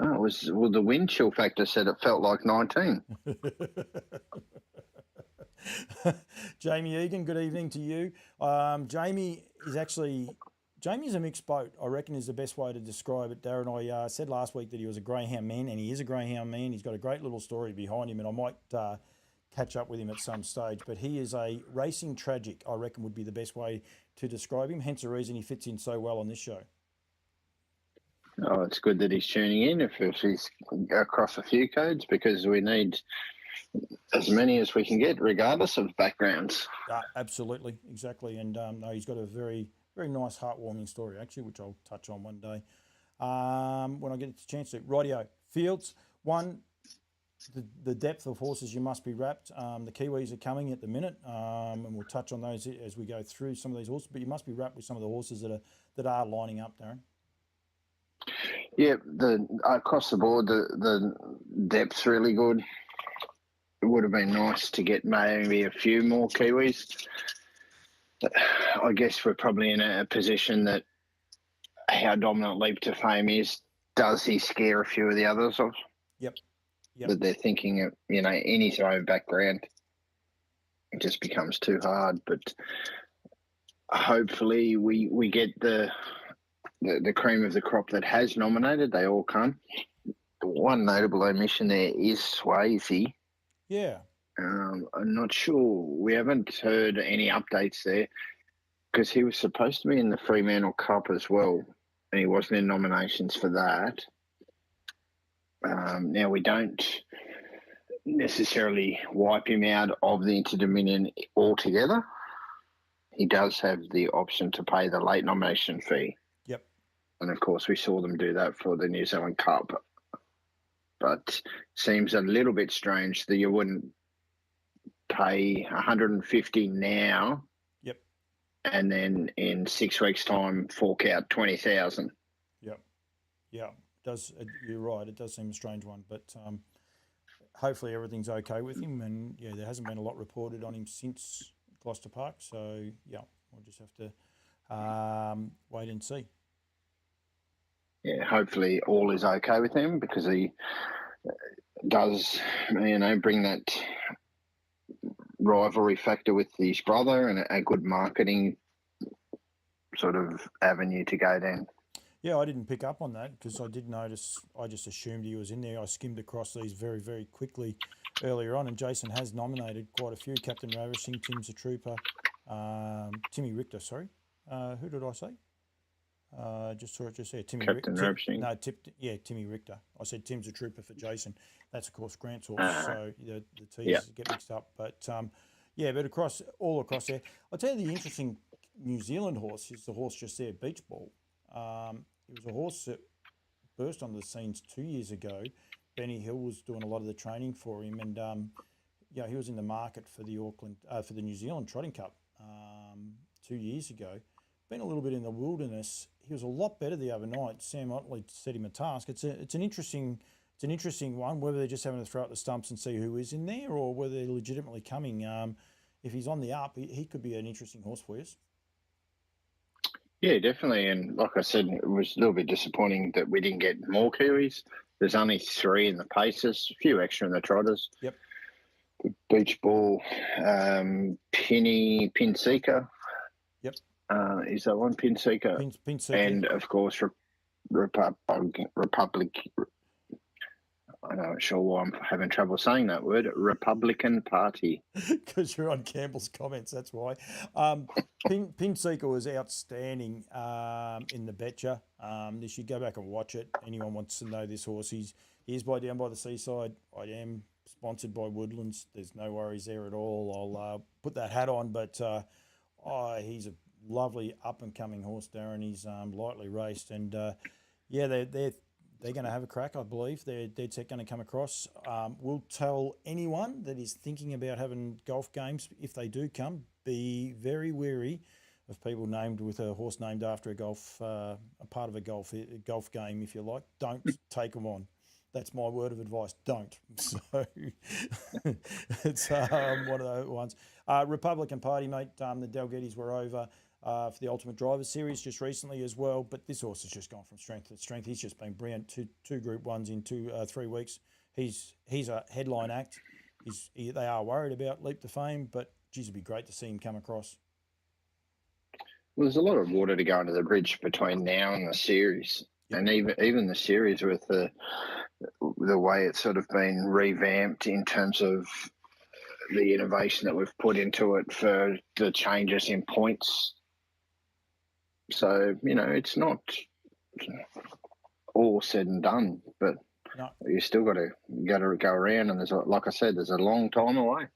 Oh, the wind chill factor said it felt like 19. Jamie Egan, good evening to you. Jamie's a mixed boat, I reckon, is the best way to describe it. Darren, I said last week that he was a greyhound man, and he is a greyhound man. He's got a great little story behind him, and I might catch up with him at some stage. But he is a racing tragic, I reckon, would be the best way to describe him, hence the reason he fits in so well on this show. Oh, it's good that he's tuning in if he's across a few codes, because we need as many as we can get, regardless of backgrounds. Absolutely, exactly. And no, he's got a very, very nice, heartwarming story, actually, which I'll touch on one day when I get a chance to. Rightio. Fields, one, the depth of horses you must be wrapped. The Kiwis are coming at the minute, and we'll touch on those as we go through some of these horses, but you must be wrapped with some of the horses that are lining up, Darren. Yeah, across the board, the depth's really good. It would have been nice to get maybe a few more Kiwis. I guess we're probably in a position that how dominant Leap to Fame is, does he scare a few of the others off? Yep. That they're thinking of, in his own background. It just becomes too hard. But hopefully we get the cream of the crop that has nominated. They all come. One notable omission there is Swayze. Yeah. I'm not sure. We haven't heard any updates there because he was supposed to be in the Fremantle Cup as well, and he wasn't in nominations for that. Now, we don't necessarily wipe him out of the Inter-Dominion altogether. He does have the option to pay the late nomination fee. Yep. And, of course, we saw them do that for the New Zealand Cup. But seems a little bit strange that you wouldn't pay 150 now. Yep. And then in 6 weeks' time, fork out 20,000. Yep. Yeah. You're right. It does seem a strange one, but hopefully everything's okay with him. And yeah, there hasn't been a lot reported on him since Gloucester Park. So yeah, we'll just have to wait and see. Yeah, hopefully all is okay with him, because he does, bring that rivalry factor with his brother, and a good marketing sort of avenue to go down. Yeah, I didn't pick up on that because I did notice. I just assumed he was in there. I skimmed across these very, very quickly earlier on, and Jason has nominated quite a few: Captain Ravishing, Tim's a Trooper, Timmy Richter. Sorry, who did I say? Just saw it just there. Timmy Captain Ravishing. No, Timmy Richter. I said Tim's a Trooper for Jason. That's of course Grant's horse. So the T's get mixed up, but but all across there. I'll tell you the interesting New Zealand horse is the horse just there, Beach Ball. It was a horse that burst onto the scenes 2 years ago. Benny Hill was doing a lot of the training for him, and he was in the market for the New Zealand Trotting Cup 2 years ago. Been a little bit in the wilderness. He was a lot better the other night. Sam Otley set him a task. It's an interesting one. Whether they're just having to throw out the stumps and see who is in there, or whether they're legitimately coming. If he's on the up, he could be an interesting horse for you. Yeah, definitely. And like I said, it was a little bit disappointing that we didn't get more Kiwis. There's only 3 in the paces, a few extra in the trotters. Yep. Beach Ball, Pin Seeker. Yep. Is that one? Pin Seeker. Pin Seeker. And of course, Republic. I'm not sure why I'm having trouble saying that word. Republican Party. Because you're on Campbell's comments, that's why. Pin Seeker was outstanding in the Betcha. You should go back and watch it. Anyone wants to know this horse, he's down by the seaside. I am sponsored by Woodlands. There's no worries there at all. I'll put that hat on, but he's a lovely up-and-coming horse, Darren. He's lightly raced, and they're going to have a crack, I believe. They're dead set going to come across. We'll tell anyone that is thinking about having golf games, if they do come, be very wary of people named with a horse named after a part of a golf game, if you like. Don't take them on. That's my word of advice. Don't. So it's one of those ones. Republican Party, mate. The Dalgettis were over for the Ultimate Drivers Series just recently as well. But this horse has just gone from strength to strength. He's just been brilliant. Two Group 1s in 3 weeks. He's a headline act. They are worried about Leap to Fame, but geez, it'd be great to see him come across. Well, there's a lot of water to go under the bridge between now and the series. Yep. And even the series, with the way it's sort of been revamped in terms of the innovation that we've put into it for the changes in points. So, it's not all said and done, but you still got to go around, and like I said, there's a long time away.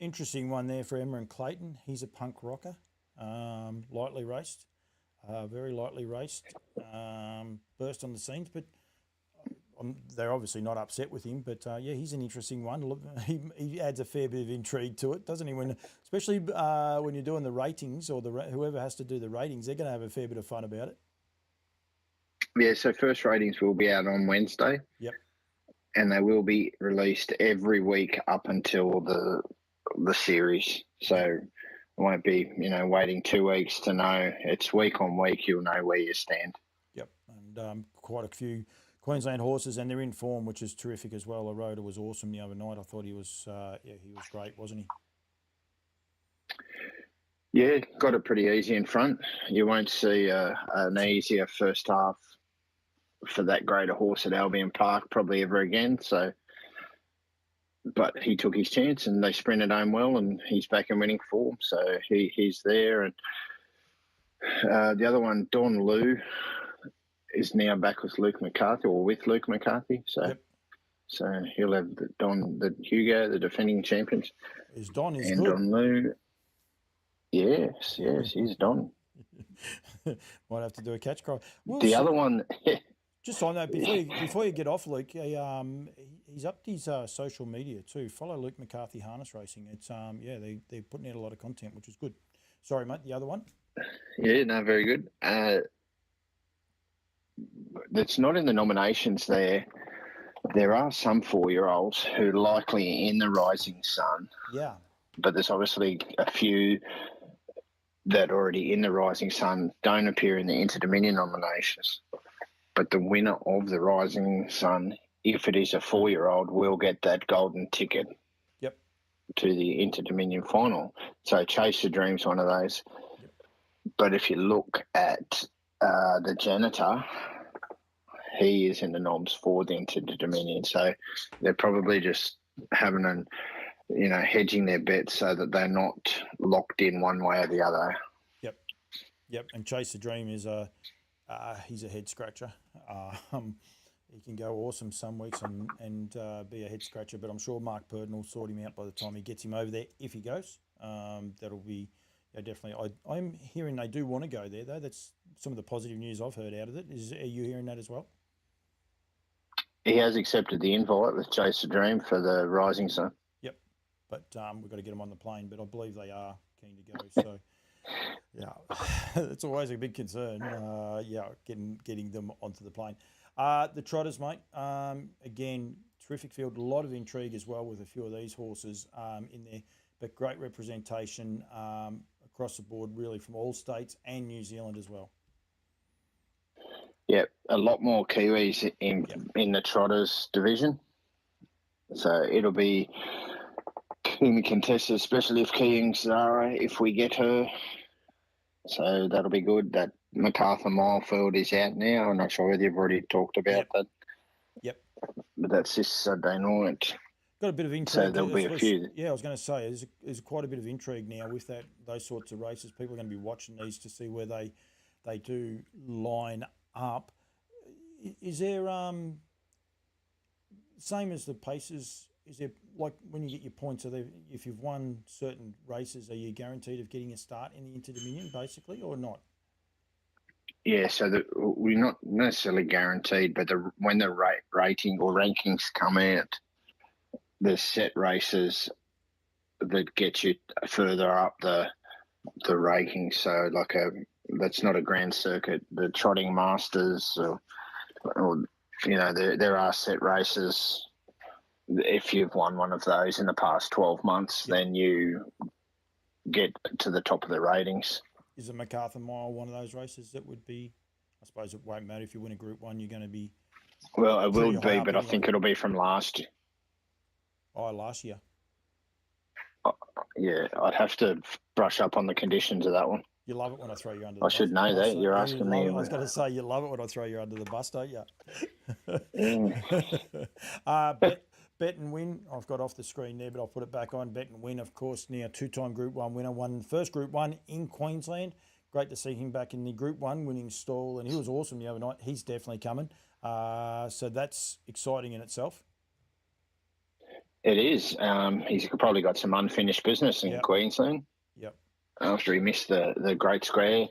Interesting one there for Darren Clayton. He's a punk rocker, lightly raced. Very lightly raced, burst on the scenes, but they're obviously not upset with him. But he's an interesting one. He adds a fair bit of intrigue to it, doesn't he? Especially when you're doing the ratings, or whoever has to do the ratings, they're going to have a fair bit of fun about it. Yeah, so first ratings will be out on Wednesday. Yep. And they will be released every week up until the series. So it won't be, waiting 2 weeks to know. It's week on week, you'll know where you stand. Yep, and quite a few Queensland horses, and they're in form, which is terrific as well. Aroda was awesome the other night. I thought he was great, wasn't he? Yeah, got it pretty easy in front. You won't see an easier first half for that great a horse at Albion Park probably ever again. So, but he took his chance and they sprinted home well, and he's back in winning form. So he's there. And the other one, Don Liu, is now back with Luke McCarthy, or with Luke McCarthy. So, yep. So he'll have the Hugo, the defending champions. Don good. Don Liu. Yes, he's Don. Might have to do a catch cry. The other one. Just on that, before you get off, Luke, he he's upped his social media too. Follow Luke McCarthy Harness Racing. It's they're putting out a lot of content, which is good. Sorry, mate. The other one. Yeah, no, very good. That's not in the nominations there. There are some 4-year-olds who are likely in the Rising Sun. Yeah. But there's obviously a few that already in the Rising Sun don't appear in the Inter-Dominion nominations. But the winner of the Rising Sun, if it is a 4-year-old, will get that golden ticket. Yep. To the Inter-Dominion final. So Chase the Dream's one of those. Yep. But if you look at the janitor, he is in the noms for the Inter-Dominion. So they're probably just having hedging their bets so that they're not locked in one way or the other. Yep. And Chase the Dream is he's a head scratcher. He can go awesome some weeks and be a head scratcher, but I'm sure Mark Purden will sort him out by the time he gets him over there if he goes. That'll be definitely. I'm hearing they do want to go there though. That's some of the positive news I've heard out of it. Are you hearing that as well? He has accepted the invite with Chase the Dream for the Rising Sun. Yep, but we've got to get them on the plane. But I believe they are keen to go. So yeah, it's always a big concern. Getting them onto the plane. The trotters, mate. Again, terrific field. A lot of intrigue as well with a few of these horses in there, but great representation across the board, really from all states and New Zealand as well. Yeah, a lot more Kiwis in the trotters division. So it'll be keenly contested, especially if Keeing Zara, if we get her. So that'll be good. That MacArthur Mile field is out now. I'm not sure whether you've already talked about that. Yep. But that's this Saturday night. Got a bit of intrigue. So there'll be a few. Yeah, I was going to say there's quite a bit of intrigue now with those sorts of races. People are going to be watching these to see where they do line up. Is there same as the paces? Is there, like, when you get your points, if you've won certain races, are you guaranteed of getting a start in the Inter-Dominion, basically, or not? Yeah, so we're not necessarily guaranteed, but when the rating or rankings come out, there's set races that get you further up the rankings. So, that's not a grand circuit. The Trotting Masters, or there are set races. If you've won one of those in the past 12 months, then you get to the top of the ratings. Is the MacArthur Mile one of those races that would be, I suppose it won't matter if you win a Group 1, you're going to be... Well, it will be, but anyway. I think it'll be from last year. Oh, last year. Yeah, I'd have to brush up on the conditions of that one. You love it when I throw you under the bus. I should know that. You're asking me. I was going to say, you love it when I throw you under the bus, don't you? Bet and Win, I've got off the screen there, but I'll put it back on. Bet and Win, of course, now two-time Group 1 winner, won first Group 1 in Queensland. Great to see him back in the Group 1 winning stall, and he was awesome the other night. He's definitely coming. So that's exciting in itself. It is. He's probably got some unfinished business in Queensland. Yep. After he missed the Great Square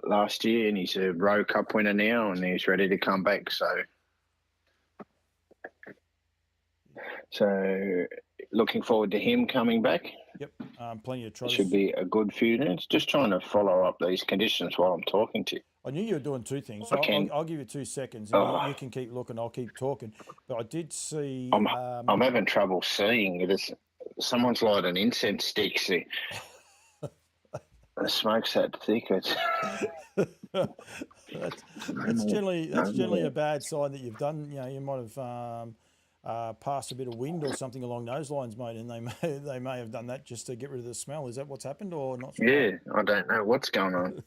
last year, and he's a Rowe Cup winner now, and he's ready to come back. So looking forward to him coming back. Yep, plenty of trotters. Should be a good few minutes. Just trying to follow up these conditions while I'm talking to you. I knew you were doing two things. So I'll give you 2 seconds. And you can keep looking. I'll keep talking. But I did see... I'm having trouble seeing it. Someone's lighting incense sticks there. The smoke's that thick. That's generally a bad sign that you've done. You might have passed a bit of wind or something along those lines, mate, and they may have done that just to get rid of the smell. Is that what's happened or not? Yeah, I don't know what's going on.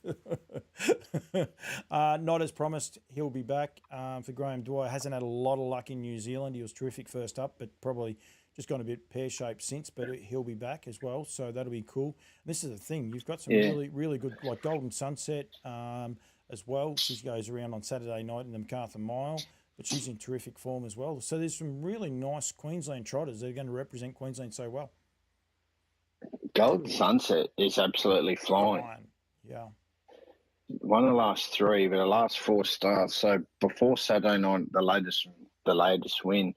Not as promised, he'll be back for Graham Dwyer. Hasn't had a lot of luck in New Zealand. He was terrific first up, but probably just gone a bit pear-shaped since, but he'll be back as well, so that'll be cool. And this is the thing, you've got some really, really good, like Golden Sunset as well. She goes around on Saturday night in the MacArthur Mile, but she's in terrific form as well. So there's some really nice Queensland trotters that are going to represent Queensland so well. Golden Sunset is absolutely flying. Yeah. Won the last 3, but the last 4 starts. So before Saturday night, the latest win,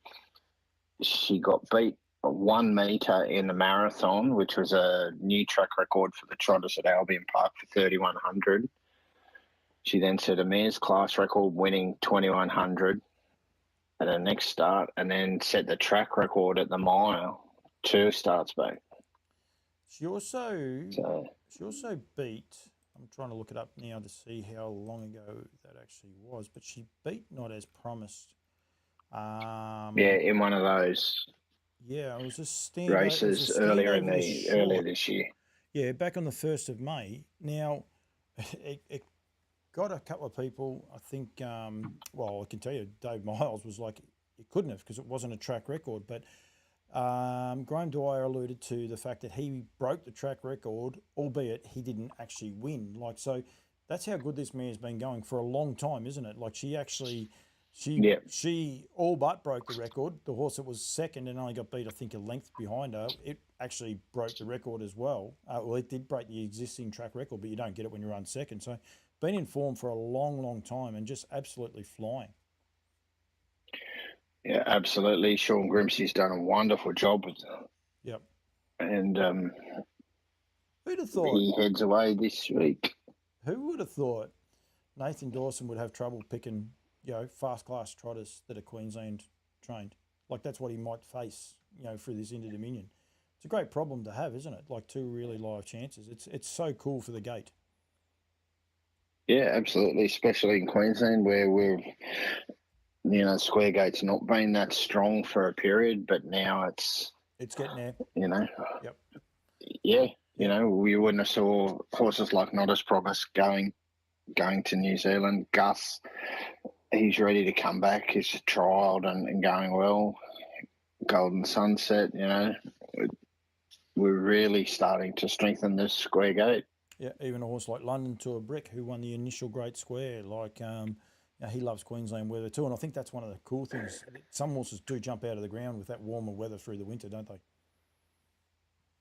she got beat 1 metre in the marathon, which was a new track record for the trotters at Albion Park for 3,100. She then set a mare's class record, winning 2,100 at her next start, and then set the track record at the mile 2 starts back. She also beat. I'm trying to look it up now to see how long ago that actually was, but she beat Not As Promised. In one of those. Yeah, it was a standover races earlier this year. Yeah, back on the 1st of May. Now, it got a couple of people. I think. Well, I can tell you, Dave Miles was like, it couldn't have because it wasn't a track record, but. Graham Dwyer alluded to the fact that he broke the track record, albeit he didn't actually win. Like, so that's how good this mare's been going for a long time, isn't it? Like, she all but broke the record. The horse that was second and only got beat, I think, a length behind her, it actually broke the record as well. Well, it did break the existing track record, but you don't get it when you run second. So been in form for a long, long time and just absolutely flying. Yeah, absolutely. Sean Grimsey's done a wonderful job with it. Yep. And who'd have thought he heads away this week? Who would have thought Nathan Dawson would have trouble picking, fast class trotters that are Queensland trained? Like, that's what he might face, through this Inter-Dominion. It's a great problem to have, isn't it? Like, 2 really live chances. It's so cool for the gate. Yeah, absolutely. Especially in Queensland where we've. Square Gate's not been that strong for a period, but now it's getting there. Yep. Yeah. We wouldn't have saw horses like Not As Promised going to New Zealand. Gus, he's ready to come back. He's trialled and going well. Golden Sunset, we're really starting to strengthen this Square Gate. Yeah, even a horse like London to a Brick, who won the initial Great Square, he loves Queensland weather too, and I think that's one of the cool things. Some horses do jump out of the ground with that warmer weather through the winter, don't they?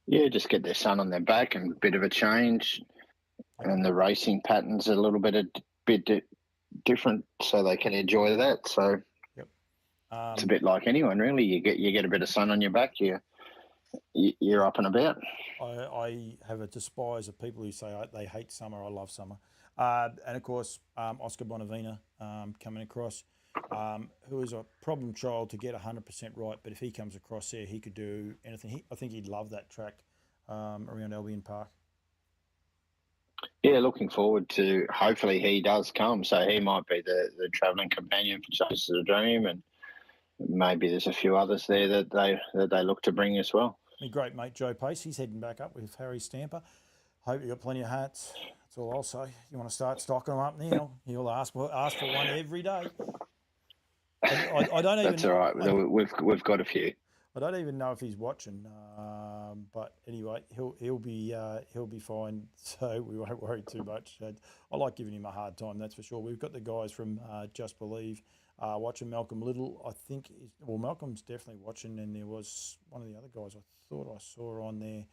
Yeah, just get their sun on their back and a bit of a change, and the racing patterns are a little bit different, so they can enjoy that. So it's a bit like anyone, really. You get a bit of sun on your back, you're up and about. I have a despise of people who say they hate summer. I love summer. And of course, Oscar Bonavina coming across, who is a problem child to get 100% right. But if he comes across there, he could do anything. I think he'd love that track around Albion Park. Yeah, looking forward to. Hopefully, he does come. So he might be the travelling companion for Chase of the Dream, and maybe there's a few others there that they look to bring as well. My great mate Joe Pace, he's heading back up with Harry Stamper. Hope you got plenty of hats. That's all I'll say. You want to start stocking them up now? He'll ask for one every day. I don't even. That's all right. We've got a few. I don't even know if he's watching, but anyway, he'll be fine. So we won't worry too much. I like giving him a hard time, that's for sure. We've got the guys from Just Believe watching. Malcolm Little, I think. Malcolm's definitely watching, and there was one of the other guys I thought I saw on there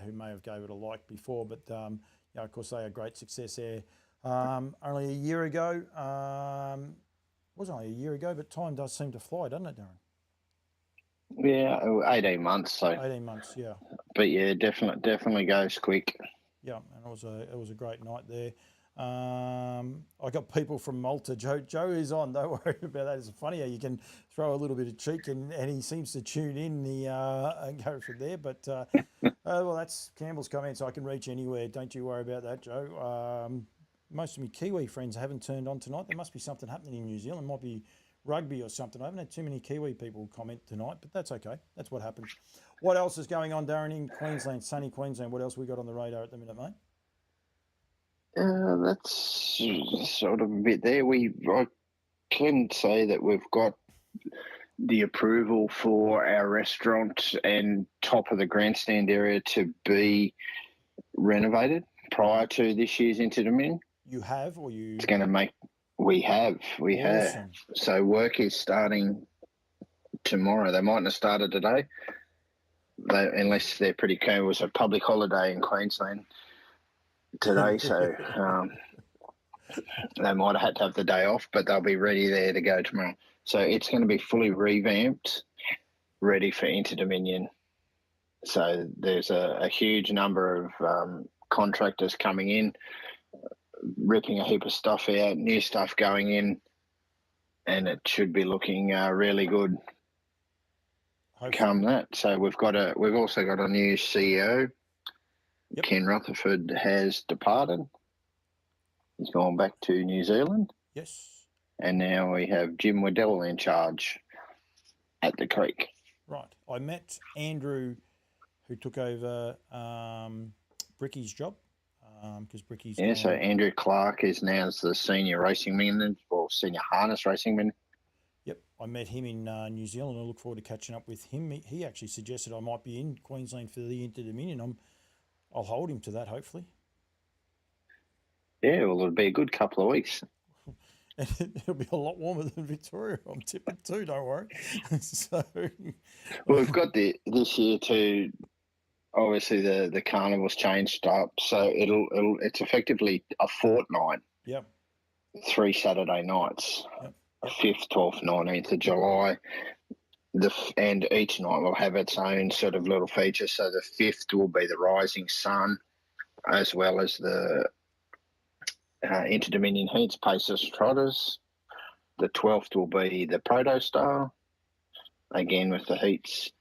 who may have gave it a like before, but of course they had great success there. Only a year ago, wasn't only a year ago, but time does seem to fly, doesn't it, Darren? Yeah, 18 months. So 18 months, yeah. But yeah, definitely goes quick. Yeah, and it was a great night there. I got people from Malta. Joe is on. Don't worry about that. It's funny how you can throw a little bit of cheek, and he seems to tune in and go from there. But well, that's Campbell's comment, so I can reach anywhere. Don't you worry about that, Joe. Most of my Kiwi friends haven't turned on tonight. There must be something happening in New Zealand. Might be rugby or something. I haven't had too many Kiwi people comment tonight, but that's okay. That's what happens. What else is going on, Darren, in Queensland, sunny Queensland? What else we got on the radar at the minute, mate? That's sort of a bit there. I can say that we've got the approval for our restaurant and top of the grandstand area to be renovated prior to this year's Inter-Dominion. You have, or you? It's going to make. We have. Awesome. So work is starting tomorrow. They mightn't have started today, unless they're pretty keen. It was a public holiday in Queensland today, so they might have had to have the day off, but they'll be ready there to go tomorrow. So it's going to be fully revamped. ready for Inter-Dominion. So there's a huge number of contractors coming in, ripping a heap of stuff out, new stuff going in, and it should be looking really good. Hopefully. Come that. So we've also got a new CEO. Yep. Ken Rutherford has departed. He's gone back to New Zealand. Yes. And now we have Jim Waddell in charge at the Creek. Right. I met Andrew, who took over Bricky's job, because Bricky's Yeah, so Andrew Clark is now the senior racing man, or senior harness racing man. Yep, I met him in New Zealand. I look forward to catching up with him. He actually suggested I might be in Queensland for the Inter-Dominion. I'll hold him to that, hopefully. Yeah, well, it'll be a good couple of weeks. It'll be a lot warmer than Victoria. I'm tipping too, don't worry. So, well, we've got this year too. Obviously, the carnival's changed up, so it's effectively a fortnight. Yep. 3 Saturday nights. Yep. 5th, 12th, 19th of July. And each night will have its own sort of little feature. So the 5th will be the Rising Sun, as well as the Inter-Dominion Heats, Pacers, Trotters. The 12th will be the Proto Star, again with the Heats.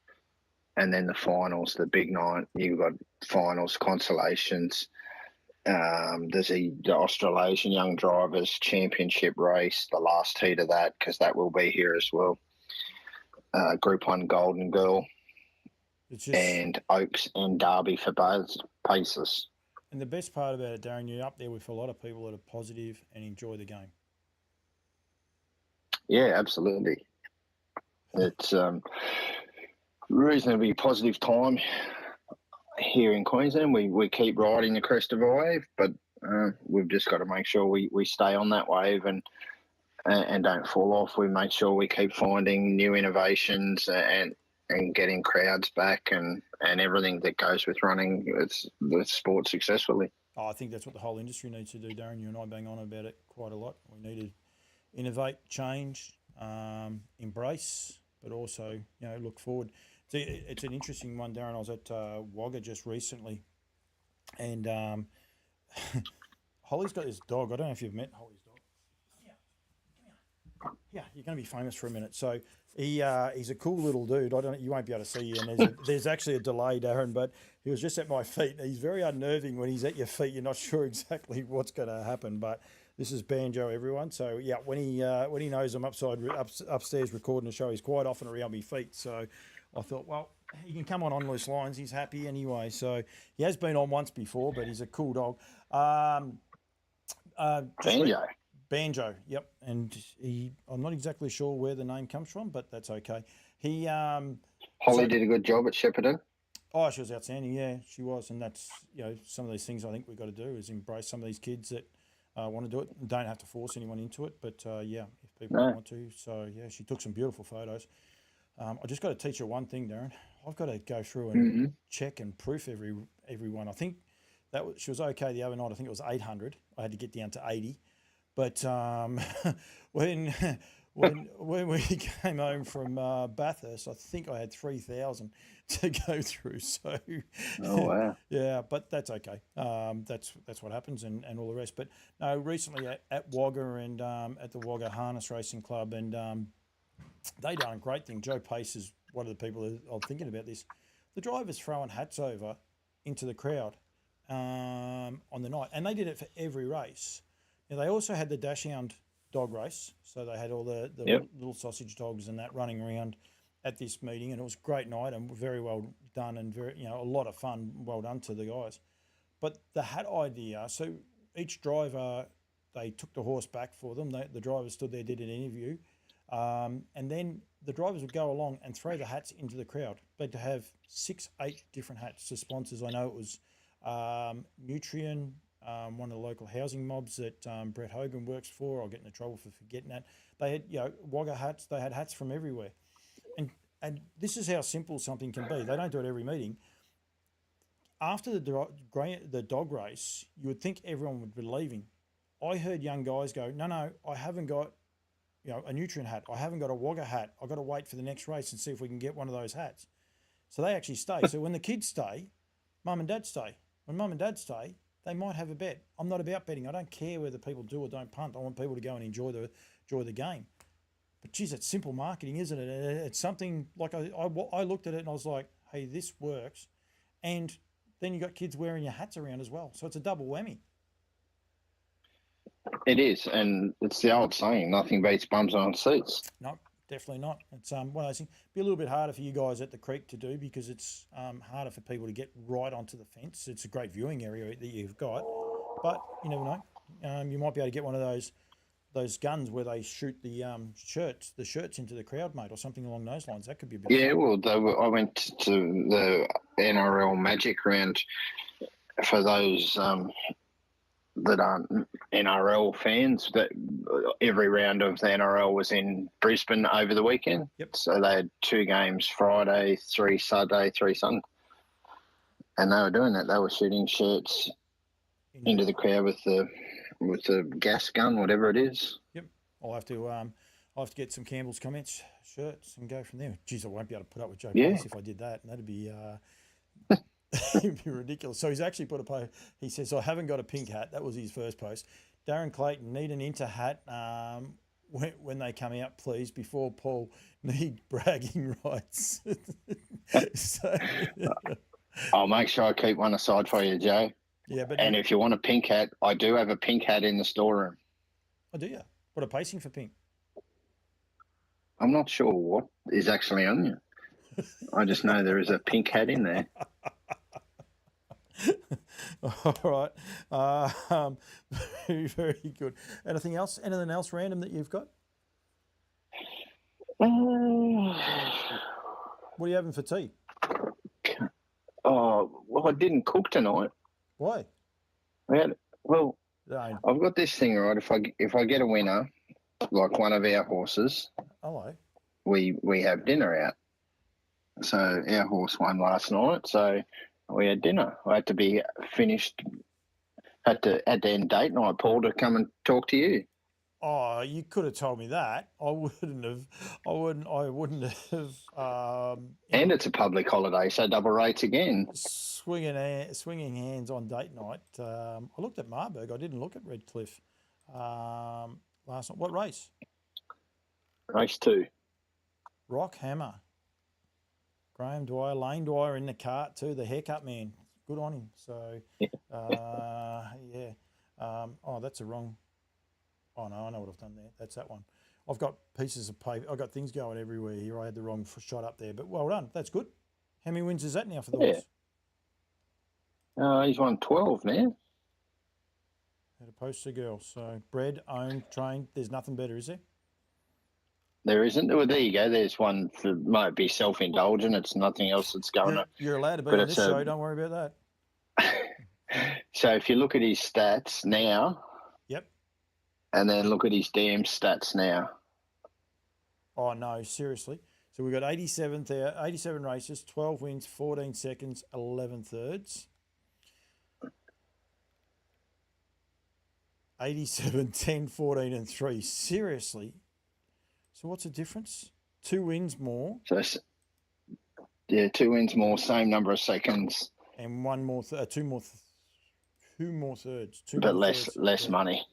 And then the finals, the big night, you've got finals, consolations. There's the Australasian Young Drivers Championship race, the last heat of that, because that will be here as well. Group 1 Golden Girl, and Oaks and Derby for both Pacers. And the best part about it, Darren, you're up there with a lot of people that are positive and enjoy the game. Yeah, absolutely. It's reasonably positive time here in Queensland. We keep riding the crest of a wave, but we've just got to make sure we stay on that wave and don't fall off. We make sure we keep finding new innovations and getting crowds back and everything that goes with running the sport successfully. I think that's what the whole industry needs to do, Darren. You and I bang on about it quite a lot. We need to innovate, change, embrace, but also look forward. See, it's an interesting one, Darren. I was at Wagga just recently, and Holly's got this dog. I don't know if you've met Holly's dog. Yeah, you're going to be famous for a minute. So he's a cool little dude. You won't be able to see him. There's actually a delay, Darren, but he was just at my feet. He's very unnerving when he's at your feet. You're not sure exactly what's going to happen, but this is Banjo, everyone. So yeah, when he knows I'm upstairs recording a show, he's quite often around my feet. So I thought, well, he can come on loose lines. He's happy anyway. So he has been on once before, but he's a cool dog. Banjo, yep. And I'm not exactly sure where the name comes from, but that's okay. Holly did a good job at Shepparton. Oh, she was outstanding. Yeah, she was. And that's, some of these things I think we've got to do is embrace some of these kids that want to do it. Don't have to force anyone into it, but if people want to. So yeah, she took some beautiful photos. I just got to teach her one thing, Darren. I've got to go through and check and proof everyone. I think she was okay the other night. I think it was 800. I had to get down to 80. But when we came home from Bathurst, I think I had 3,000 to go through. So, oh wow, yeah, but that's okay. That's what happens, and all the rest. But no, recently at Wagga and at the Wagga Harness Racing Club, and they done a great thing. Joe Pace is one of the people that I'm thinking about this. The drivers throwing hats over into the crowd on the night, and they did it for every race. Now, they also had the Dachshund dog race, so they had all the little sausage dogs and that running around at this meeting, and it was a great night and very well done and very a lot of fun. Well done to the guys. But the hat idea, so each driver, they took the horse back for them. The driver stood there, did an interview, and then the drivers would go along and throw the hats into the crowd. They'd have 6-8 different hats. The sponsors, I know it was Nutrien, one of the local housing mobs that Brett Hogan works for. I'll get into trouble for forgetting that. They had Wagga hats. They had hats from everywhere, and this is how simple something can be. They don't do it every meeting. After the dog race, you would think everyone would be leaving. I heard young guys go, "No, I haven't got a nutrient hat. I haven't got a wagga hat. I've got to wait for the next race and see if we can get one of those hats. So they actually stay. So when the kids stay, mum and dad stay. When mum and dad stay, they might have a bet. I'm not about betting. I don't care whether people do or don't punt. I want people to go and enjoy the game. But geez, it's simple marketing, isn't it? It's something like I looked at it and I was like, hey, this works. And then you got kids wearing your hats around as well. So it's a double whammy. It is, and it's the old saying, nothing beats bums on seats. No, definitely not. It's one of those things. Be a little bit harder for you guys at the creek to do because it's harder for people to get right onto the fence. It's a great viewing area that you've got, but you never know. You might be able to get one of those guns where they shoot the shirts into the crowd, mate, or something along those lines. That could be a bit. Yeah, well, I went to the NRL Magic round for those that aren't NRL fans. That every round of the NRL was in Brisbane over the weekend. Yep. So they had 2 games Friday, 3 Saturday, 3 Sunday, and they were doing that. They were shooting shirts into the crowd with the gas gun, whatever it is. Yep. I'll have to get some Campbell's comments shirts and go from there. Geez, I won't be able to put up with Joe Pace if I did that. That'd be it'd be ridiculous. So he's actually put a post. He says, I haven't got a pink hat. That was his first post. Darren Clayton, need an Inter hat when they come out, please, before Paul need bragging rights. So, I'll make sure I keep one aside for you, Joe. Yeah, and if you want a pink hat, I do have a pink hat in the storeroom. Oh, do you? What a pacing for pink? I'm not sure what is actually on you. I just know there is a pink hat in there. All right. Very, very good. Anything else? Anything else random that you've got? What are you having for tea? Oh, well, I didn't cook tonight. Why? I've got this thing, right? If I get a winner, like one of our horses, we have dinner out. So our horse won last night, so we had dinner. I had to be finished. Had to end date night, Paul, to come and talk to you. Oh, you could have told me that. I wouldn't have. And it's a public holiday, so double rates again. Swinging hands on date night. I looked at Marburg. I didn't look at Redcliffe last night. What race? Race 2. Rock Hammer. Graham Dwyer, Lane Dwyer in the cart too. The haircut man. Good on him. So, yeah. That's a wrong. Oh, no, I know what I've done there. That's that one. I've got pieces of paper. I've got things going everywhere here. I had the wrong shot up there, but well done. That's good. How many wins is that now for the horse? He's won 12 now. At a poster girl. So bred, owned, trained. There's nothing better, is there? There isn't. Well, there you go. There's one for might be self-indulgent. It's nothing else that's going on. You're allowed to be on this show. Don't worry about that. So if you look at his stats now. Yep. And then look at his damn stats now. Oh, no, seriously. So we've got 87 races, 12 wins, 14 seconds, 11 thirds. 87, 10, 14 and 3. Seriously. So what's the difference? 2 wins more. So, 2 wins more, same number of seconds. And two more thirds. But less money.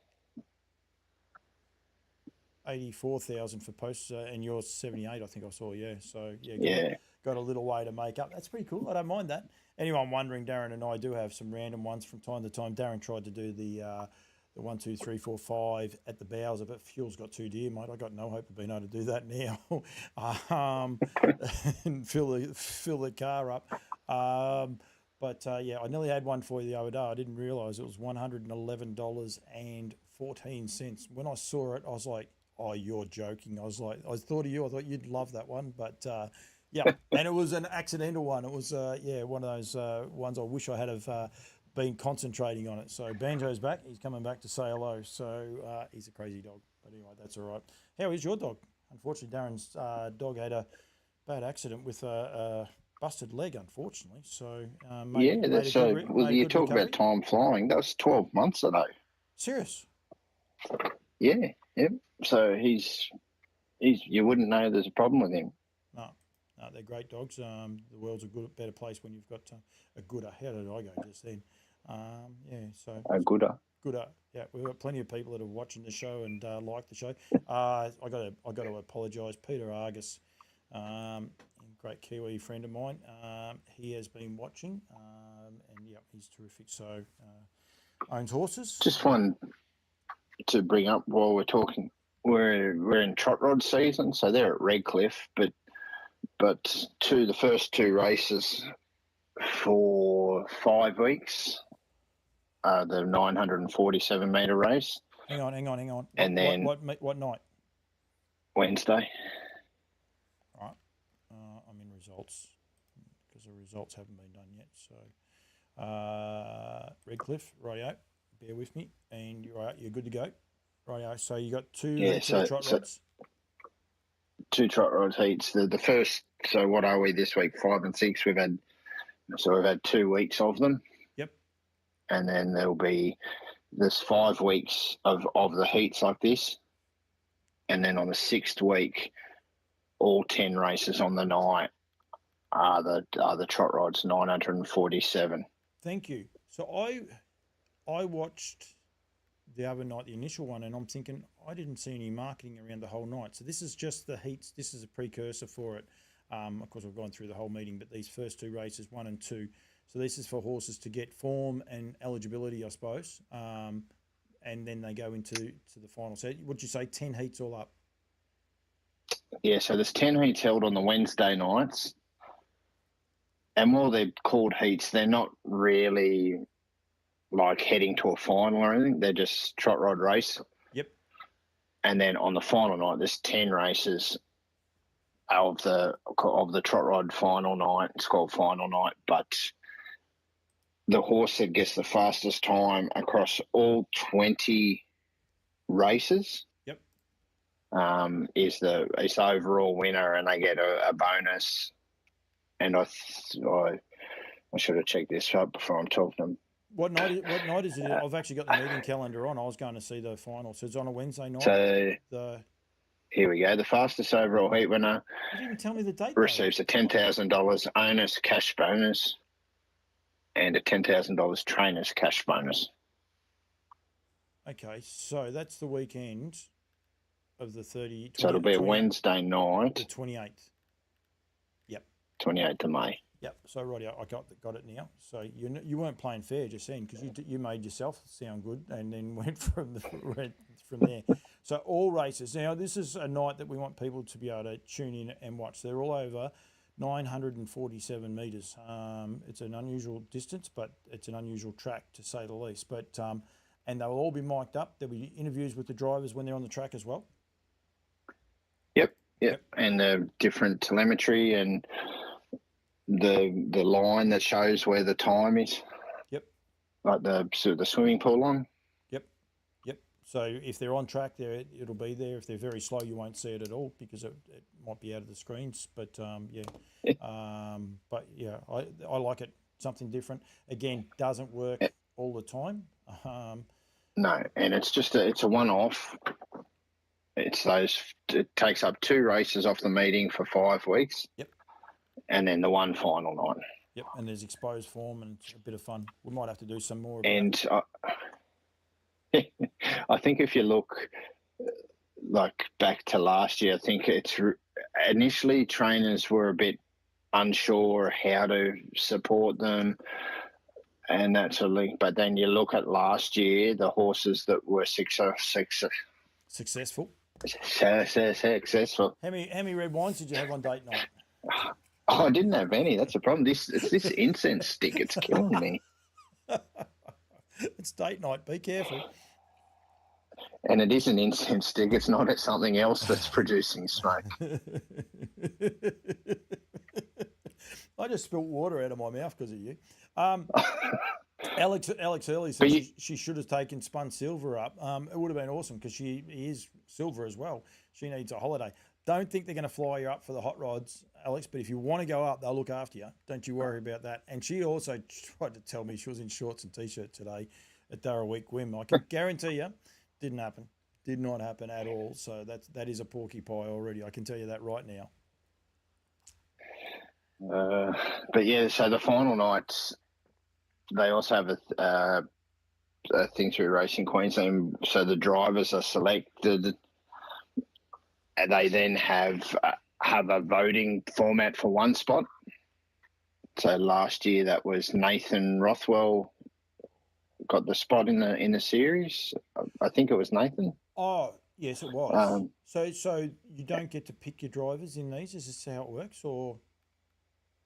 84,000 for posts, and yours 78, I think I saw. Yeah, so got a little way to make up. That's pretty cool. I don't mind that. Anyone wondering, Darren and I do have some random ones from time to time. Darren tried to do the 1, 2, 3, 4, 5 at the Bowser, but fuel's got too dear, mate. I got no hope of being able to do that now. And fill the car up. But I nearly had one for you the other day. I didn't realise it was $111.14. When I saw it, I was like, oh, you're joking. I thought of you. I thought you'd love that one. But, and it was an accidental one. It was, one of those ones I wish I had have been concentrating on it. So Banjo's back. He's coming back to say hello. So he's a crazy dog. But anyway, that's all right. How is your dog? Unfortunately, Darren's dog had a bad accident with a busted leg, unfortunately. So you talk about time flying. That was 12 months ago. Serious? Yeah, yep. So he's you wouldn't know there's a problem with him. No, they're great dogs. The world's a better place when you've got a gooder. How did I go just then? So A gooder. Gooder. Yeah, we've got plenty of people that are watching the show and like the show. I got to apologise. Peter Argus, great Kiwi friend of mine. He has been watching, and yeah, he's terrific. So owns horses. Just one to bring up while we're talking. We're in trot rod season, so they're at Redcliffe, but the first two races for 5 weeks, the 947 metre race. Hang on. And then what night? Wednesday. Right. I'm in results because the results haven't been done yet. So Redcliffe, rightio. Bear with me, and you're good to go. Rightio. So you got two trot rods. Two trot rod heats. The first. So what are we this week? 5 and 6. We've had 2 weeks of them. Yep. And then there'll be this 5 weeks of the heats like this, and then on the 6th week, all 10 races on the night are the trot rods, 947. Thank you. So I watched the other night, the initial one, and I'm thinking I didn't see any marketing around the whole night. So this is just the heats. This is a precursor for it. Of course, we've gone through the whole meeting, but these first two races, 1 and 2. So this is for horses to get form and eligibility, I suppose. And then they go into the final. So would you say 10 heats all up? Yeah, so there's 10 heats held on the Wednesday nights. And while they're called heats, they're not really like heading to a final or anything. They're just trot rod race. Yep. And then on the final night, there's 10 races of the trot rod final night. It's called final night, but the horse that gets the fastest time across all 20 races, yep, is the overall winner, and they get a bonus. And I should have checked this up before I'm talking to them. What night is it? I've actually got the meeting calendar on. I was going to see the final. So it's on a Wednesday night. So here we go. The fastest overall heat winner. You didn't tell me the date. Receives a $10,000 owner's cash bonus and a $10,000 trainer's cash bonus. Okay, so that's the weekend of the 30. So it'll be a Wednesday night. The 28th. Yep. 28th of May. Yep. So righty, I got it now. So you weren't playing fair just then, because you made yourself sound good and then went from there. So all races. Now this is a night that we want people to be able to tune in and watch. They're all over 947 metres. It's an unusual distance, but it's an unusual track to say the least. But and they'll all be mic'd up. There'll be interviews with the drivers when they're on the track as well. Yep. And the different telemetry and the line that shows where the time is. Yep. Like the swimming pool line. Yep. So if they're on track, it'll be there. If they're very slow, you won't see it at all because it might be out of the screens. But I like it. Something different. Again, doesn't work all the time. No, and it's just it's a one-off. It takes up 2 races off the meeting for 5 weeks. Yep. And then the one final night. Yep, and there's exposed form and it's a bit of fun. We might have to do some more of that. I think if you look like back to last year, I think it's initially trainers were a bit unsure how to support them and that sort of thing. But then you look at last year, the horses that were successful. Successful. How many red wines did you have on date night? Oh, I didn't have any. That's the problem. It's this incense stick. It's killing me. It's date night. Be careful. And it is an incense stick. It's not something else that's producing smoke. I just spilt water out of my mouth because of you. Alex Early said she should have taken Spun Silver up. It would have been awesome because she is silver as well. She needs a holiday. Don't think they're going to fly you up for the hot rods, Alex, but if you want to go up, they'll look after you. Don't you worry about that. And she also tried to tell me she was in shorts and T-shirt today at Darrell Week Gwym. I can guarantee you, didn't happen. Did not happen at all. So that is a porky pie already. I can tell you that right now. But yeah, so the final nights, they also have a thing through Racing Queensland. So the drivers are selected, and they then have a voting format for one spot. So last year that was Nathan Rothwell got the spot in the series. I think it was Nathan. Oh, yes, it was. So you don't get to pick your drivers in these? Is this how it works, or?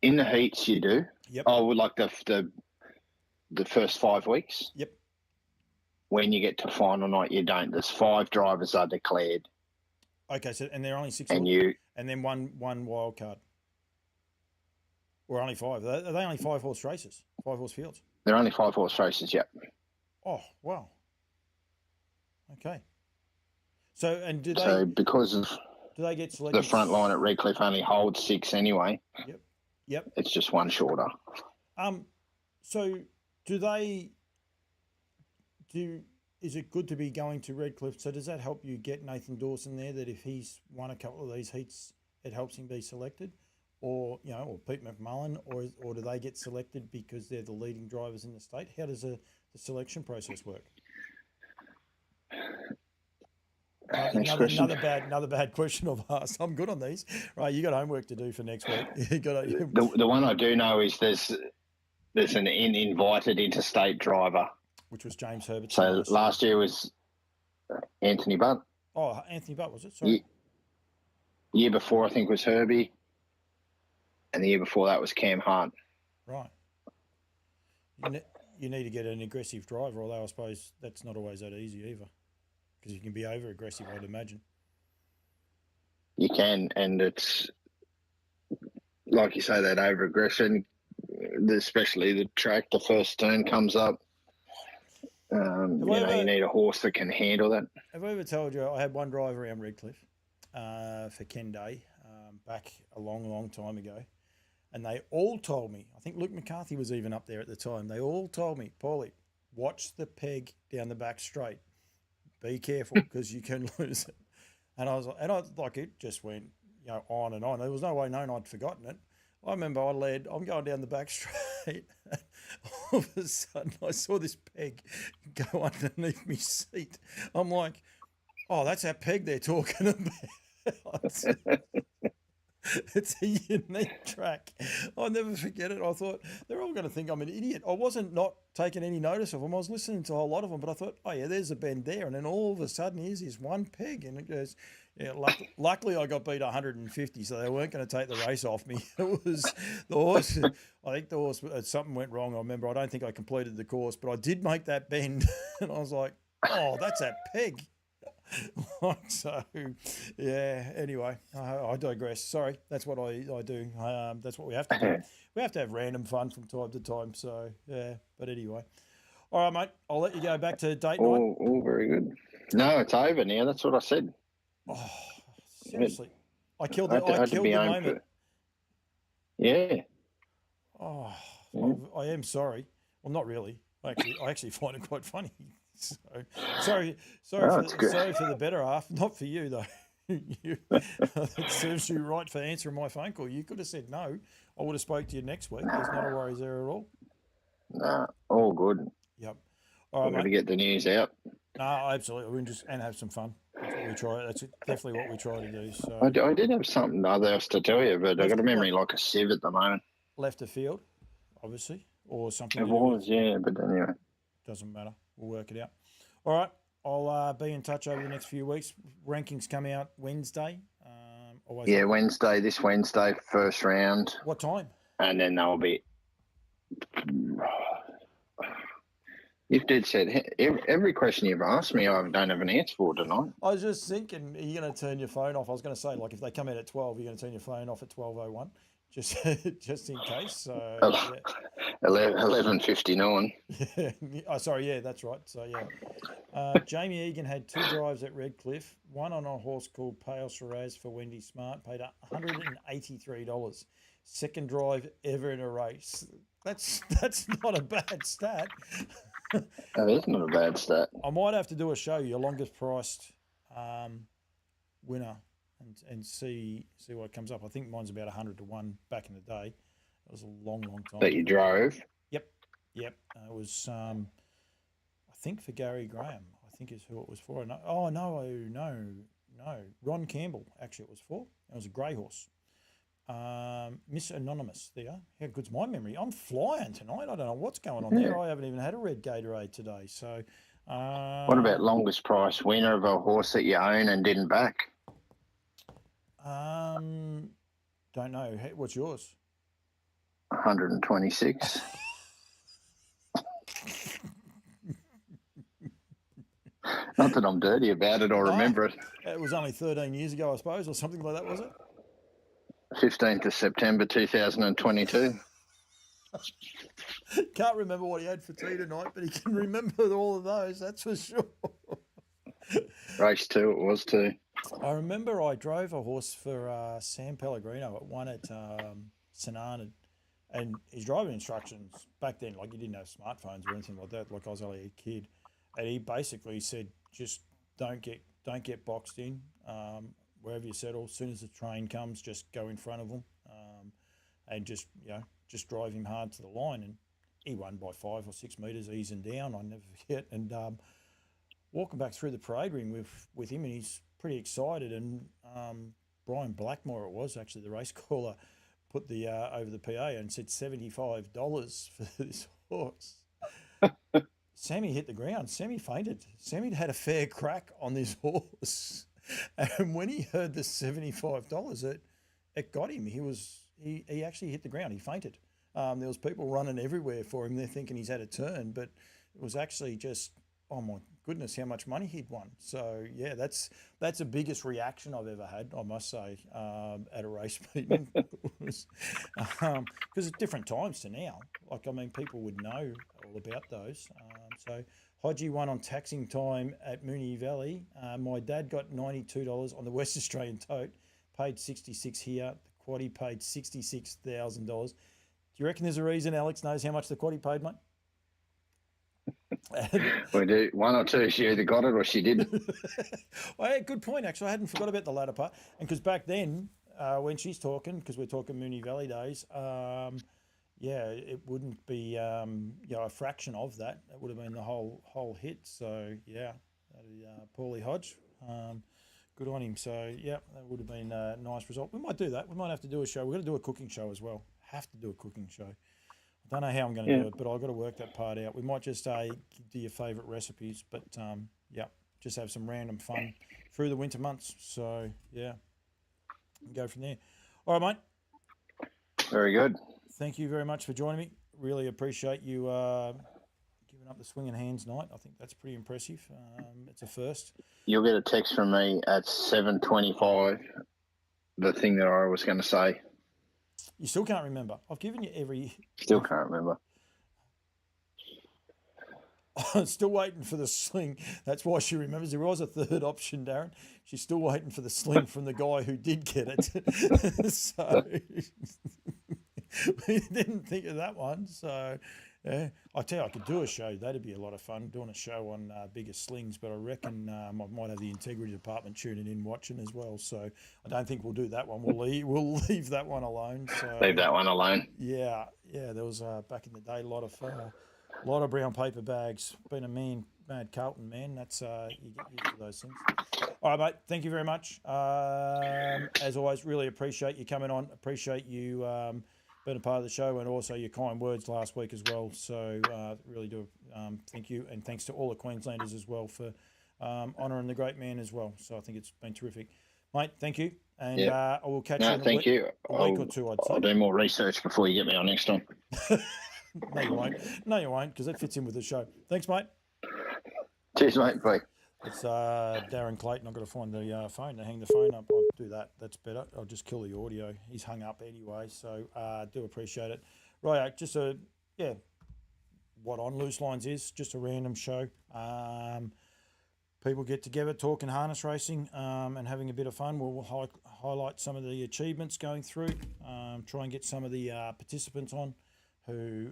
In the heats, you do. Yep. Oh, like the first 5 weeks. Yep. When you get to final night, you don't. There's 5 drivers are declared. Okay, so and they're only 6. And then one wild card. Or only 5. Are they only 5-horse races? 5-horse fields? They're only 5-horse races, yep. Oh, wow. Okay. So, and because of do they get selected? The front line at Redcliffe only holds 6 anyway. Yep. It's just one shorter. So is it good to be going to Redcliffe? So does that help you get Nathan Dawson there, that if he's won a couple of these heats, it helps him be selected? Or, or Pete McMullen, or do they get selected because they're the leading drivers in the state? How does the selection process work? Another bad question I've asked. I'm good on these. Right, you got homework to do for next week. The one I do know is there's an invited interstate driver, which was James Herbert. So last year was Anthony Butt. Oh, Anthony Butt, was it? Sorry. Year before, I think, was Herbie. And the year before that was Cam Hart. Right. You need to get an aggressive driver, although I suppose that's not always that easy either, because you can be over-aggressive, I'd imagine. You can, and it's, like you say, that over-aggression, especially the track, the first turn comes up. You need a horse that can handle that. Have I ever told you I had one driver around Redcliffe for Ken Day back a long, long time ago, and they all told me, I think Luke McCarthy was even up there at the time, they all told me, Paulie, watch the peg down the back straight. Be careful because you can lose it. And I it just went, on and on. There was no way known I'd forgotten it. I remember I'm going down the back straight. All of a sudden, I saw this peg go underneath my seat. I'm like, oh, that's that peg they're talking about. It's a unique track. I'll never forget it. I thought, they're all going to think I'm an idiot. I wasn't not taking any notice of them. I was listening to a whole lot of them, but I thought, oh, yeah, there's a bend there. And then all of a sudden, here's this one peg. And it goes, luckily I got beat 150, so they weren't going to take the race off me. It was the horse. I think the horse, something went wrong. I remember, I don't think I completed the course, but I did make that bend. And I was like, oh, that's that peg. So, yeah, anyway, I digress. Sorry, that's what I do. That's what we have to do. We have to have random fun from time to time. So, yeah, but anyway. All right, mate, I'll let you go back to date night. Oh, very good. No, it's over now. That's what I said. Oh, seriously. I killed the moment. Yeah. Oh, yeah. I am sorry. Well, not really. I actually find it quite funny. So, sorry for the better half. Not for you though. It serves you right for answering my phone call. You could have said no. I would have spoke to you next week. There's not a worries there at all. Nah, all good. Yep. All right, we're going to get the news out. No, absolutely. And have some fun. That's what we try. That's definitely what we try to do. So I did have something else to tell you, but I got a memory like a sieve at the moment. Left of field, obviously, or something. It was, yeah, but anyway. Doesn't matter. We'll work it out. All right. I'll be in touch over the next few weeks. Rankings come out Wednesday. Wednesday. This Wednesday, first round. What time? And then they'll be. You've did said every question you've asked me, I don't have an answer for tonight. I was just thinking, are you going to turn your phone off? I was going to say, like, if they come out at 12, you're going to turn your phone off at 12:01, just in case. So 11:59. Yeah. Oh, sorry. Yeah, that's right. So yeah, Jamie Egan had 2 drives at Redcliffe. One on a horse called Pale Shiraz for Wendy Smart, paid $183. Second drive ever in a race. That's not a bad stat. That is not a bad stat. I might have to do a show, your longest priced winner and see what comes up. I think mine's about 100 to 1 back in the day. It was a long time. That you drove? Yep. It was, I think, for Gary Graham. I think is who it was for. No. Ron Campbell, actually, it was for. It was a grey horse. Miss Anonymous there. How good's my memory? I'm flying tonight. I don't know what's going on there. I haven't even had a red Gatorade today. So, what about longest price winner of a horse that you own and didn't back? Don't know. What's yours? 126. Not that I'm dirty about it or remember it. It was only 13 years ago, I suppose, or something like that, was it? 15th of September 2022. Can't remember what he had for tea tonight, but he can remember all of those, that's for sure. Race 2 it was too. I remember I drove a horse for Sam Pellegrino at one at St Arnaud, and his driving instructions back then, like, you didn't have smartphones or anything like that, like I was only a kid, and he basically said, just don't get boxed in. Wherever you settle, as soon as the train comes, just go in front of them, and just drive him hard to the line. And he won by 5 or 6 metres, ease and down. I never forget. And walking back through the parade ring with him, and he's pretty excited. And Brian Blackmore, it was actually the race caller, put the over the PA and said $75 for this horse. Sammy hit the ground. Sammy fainted. Sammy had a fair crack on this horse. And when he heard the $75, it got him. He actually hit the ground. He fainted. There was people running everywhere for him. They're thinking he's had a turn, but it was actually just, oh my goodness, how much money he'd won. So yeah, that's the biggest reaction I've ever had, I must say, at a race meeting. Because it's different times to now. Like, I mean, people would know all about those. So Hodgie won on taxing time at Moonee Valley. My dad got $92 on the West Australian tote, paid $66 here. The quaddie paid $66,000. Do you reckon there's a reason Alex knows how much the quaddie paid, mate? We do. One or two, she either got it or she didn't. Well, yeah, good point, actually. I hadn't forgot about the latter part. And because back then, when she's talking, because we're talking Moonee Valley days, it wouldn't be a fraction of that. It would have been the whole hit. So yeah, Paulie Hodge, good on him. So yeah, that would have been a nice result. We might do that. We might have to do a show. We're going to do a cooking show as well. Have to do a cooking show. I don't know how I'm going to do it, but I've got to work that part out. We might just do your favourite recipes, but just have some random fun through the winter months. So yeah, go from there. All right, mate. Very good. Thank you very much for joining me. Really appreciate you giving up the swinging hands night. I think that's pretty impressive. It's a first. You'll get a text from me at 7:25. The thing that I was going to say. You still can't remember. I've given you every... Still can't remember. I'm still waiting for the sling. That's why she remembers. There was a third option, Darren. She's still waiting for the sling from the guy who did get it. So we didn't think of that one. So yeah, I tell you, I could do a show. That'd be a lot of fun, doing a show on bigger slings. But I reckon I might have the integrity department tuning in, watching as well. So I don't think we'll do that one. We'll leave that one alone. So leave that one alone. Yeah. There was back in the day a lot of brown paper bags. Been a mad Carlton man. That's you get used to those things. All right, mate. Thank you very much. As always, really appreciate you coming on. Appreciate you being a part of the show, and also your kind words last week as well. So really do thank you, and thanks to all the Queenslanders as well for honouring the great man as well. So I think it's been terrific, mate. Thank you, and I will catch you in a week or two. I'd say. I'll do more research before you get me on next time. No, you won't. No, you won't, because that fits in with the show. Thanks, mate. Cheers, mate. Bye. It's Darren Clayton. I've got to find the phone to hang the phone up. I'll do that. That's better. I'll just kill the audio. He's hung up anyway, so do appreciate it. Right, just what On Loose Lines is, just a random show. People get together, talking harness racing and having a bit of fun. We'll highlight some of the achievements going through, try and get some of the participants on who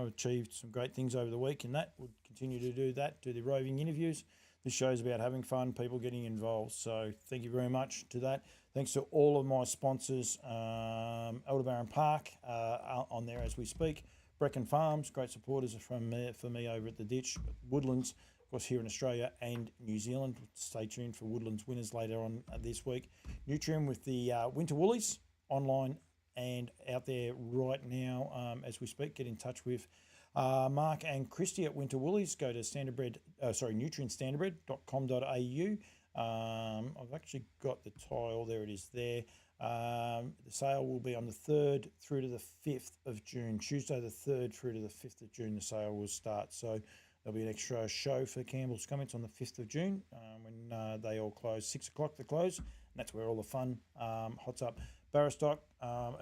achieved some great things over the week, and that would continue to do that, do the roving interviews. this show's about having fun, people getting involved. So thank you very much to that. Thanks to all of my sponsors, Aldebaran Park on there as we speak. Brecon Farms, great supporters for me over at the Ditch. Woodlands, of course, here in Australia and New Zealand. Stay tuned for Woodlands winners later on this week. Nutrien with the Winter Woolies online and out there right now as we speak. Get in touch with Mark and Christy at Winter Woolies. Go to nutrientstandardbred.com.au. I've actually got the tile. There it is there. The sale will be on the 3rd through to the 5th of June. Tuesday the 3rd through to the 5th of June, the sale will start. So there'll be an extra show for Campbell's Comments on the 5th of June when they all close. 6 o'clock they close, and that's where all the fun hots up. Barristock,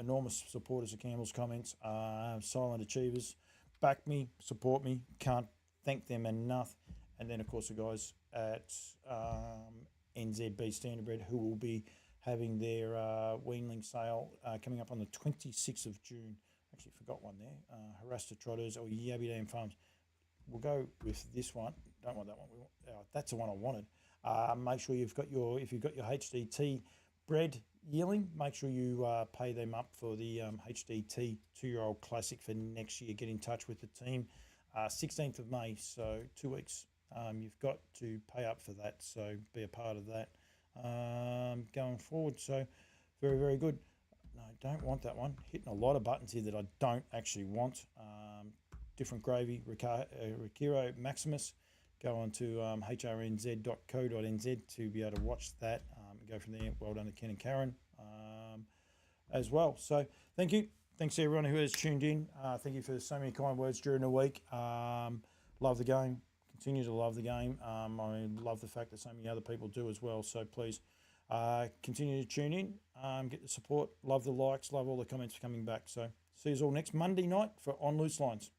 enormous supporters of Campbell's Comments, silent achievers. Back me, support me, can't thank them enough. And then, of course, the guys at NZB Standardbred who will be having their weanling sale coming up on the 26th of June. Actually forgot one there. Harasta Trotters or Yabby Dam Farms. We'll go with this one. Don't want that one. That's the one I wanted. Make sure if you've got your HDT bred yearling, make sure you pay them up for the HDT 2-year-old classic for next year. Get in touch with the team. 16th of May, so 2 weeks. You've got to pay up for that, so be a part of that going forward. So very, very good. No, don't want that one. Hitting a lot of buttons here that I don't actually want. Different gravy, Riciro Maximus. Go on to hrnz.co.nz to be able to watch that. Go from there. Well done to Ken and Karen as well. So thank you. Thanks to everyone who has tuned in. Thank you for so many kind words during the week. Love the game. Continue to love the game. I love the fact that so many other people do as well. So please continue to tune in. Get the support. Love the likes. Love all the comments coming back. So see you all next Monday night for On Loose Lines.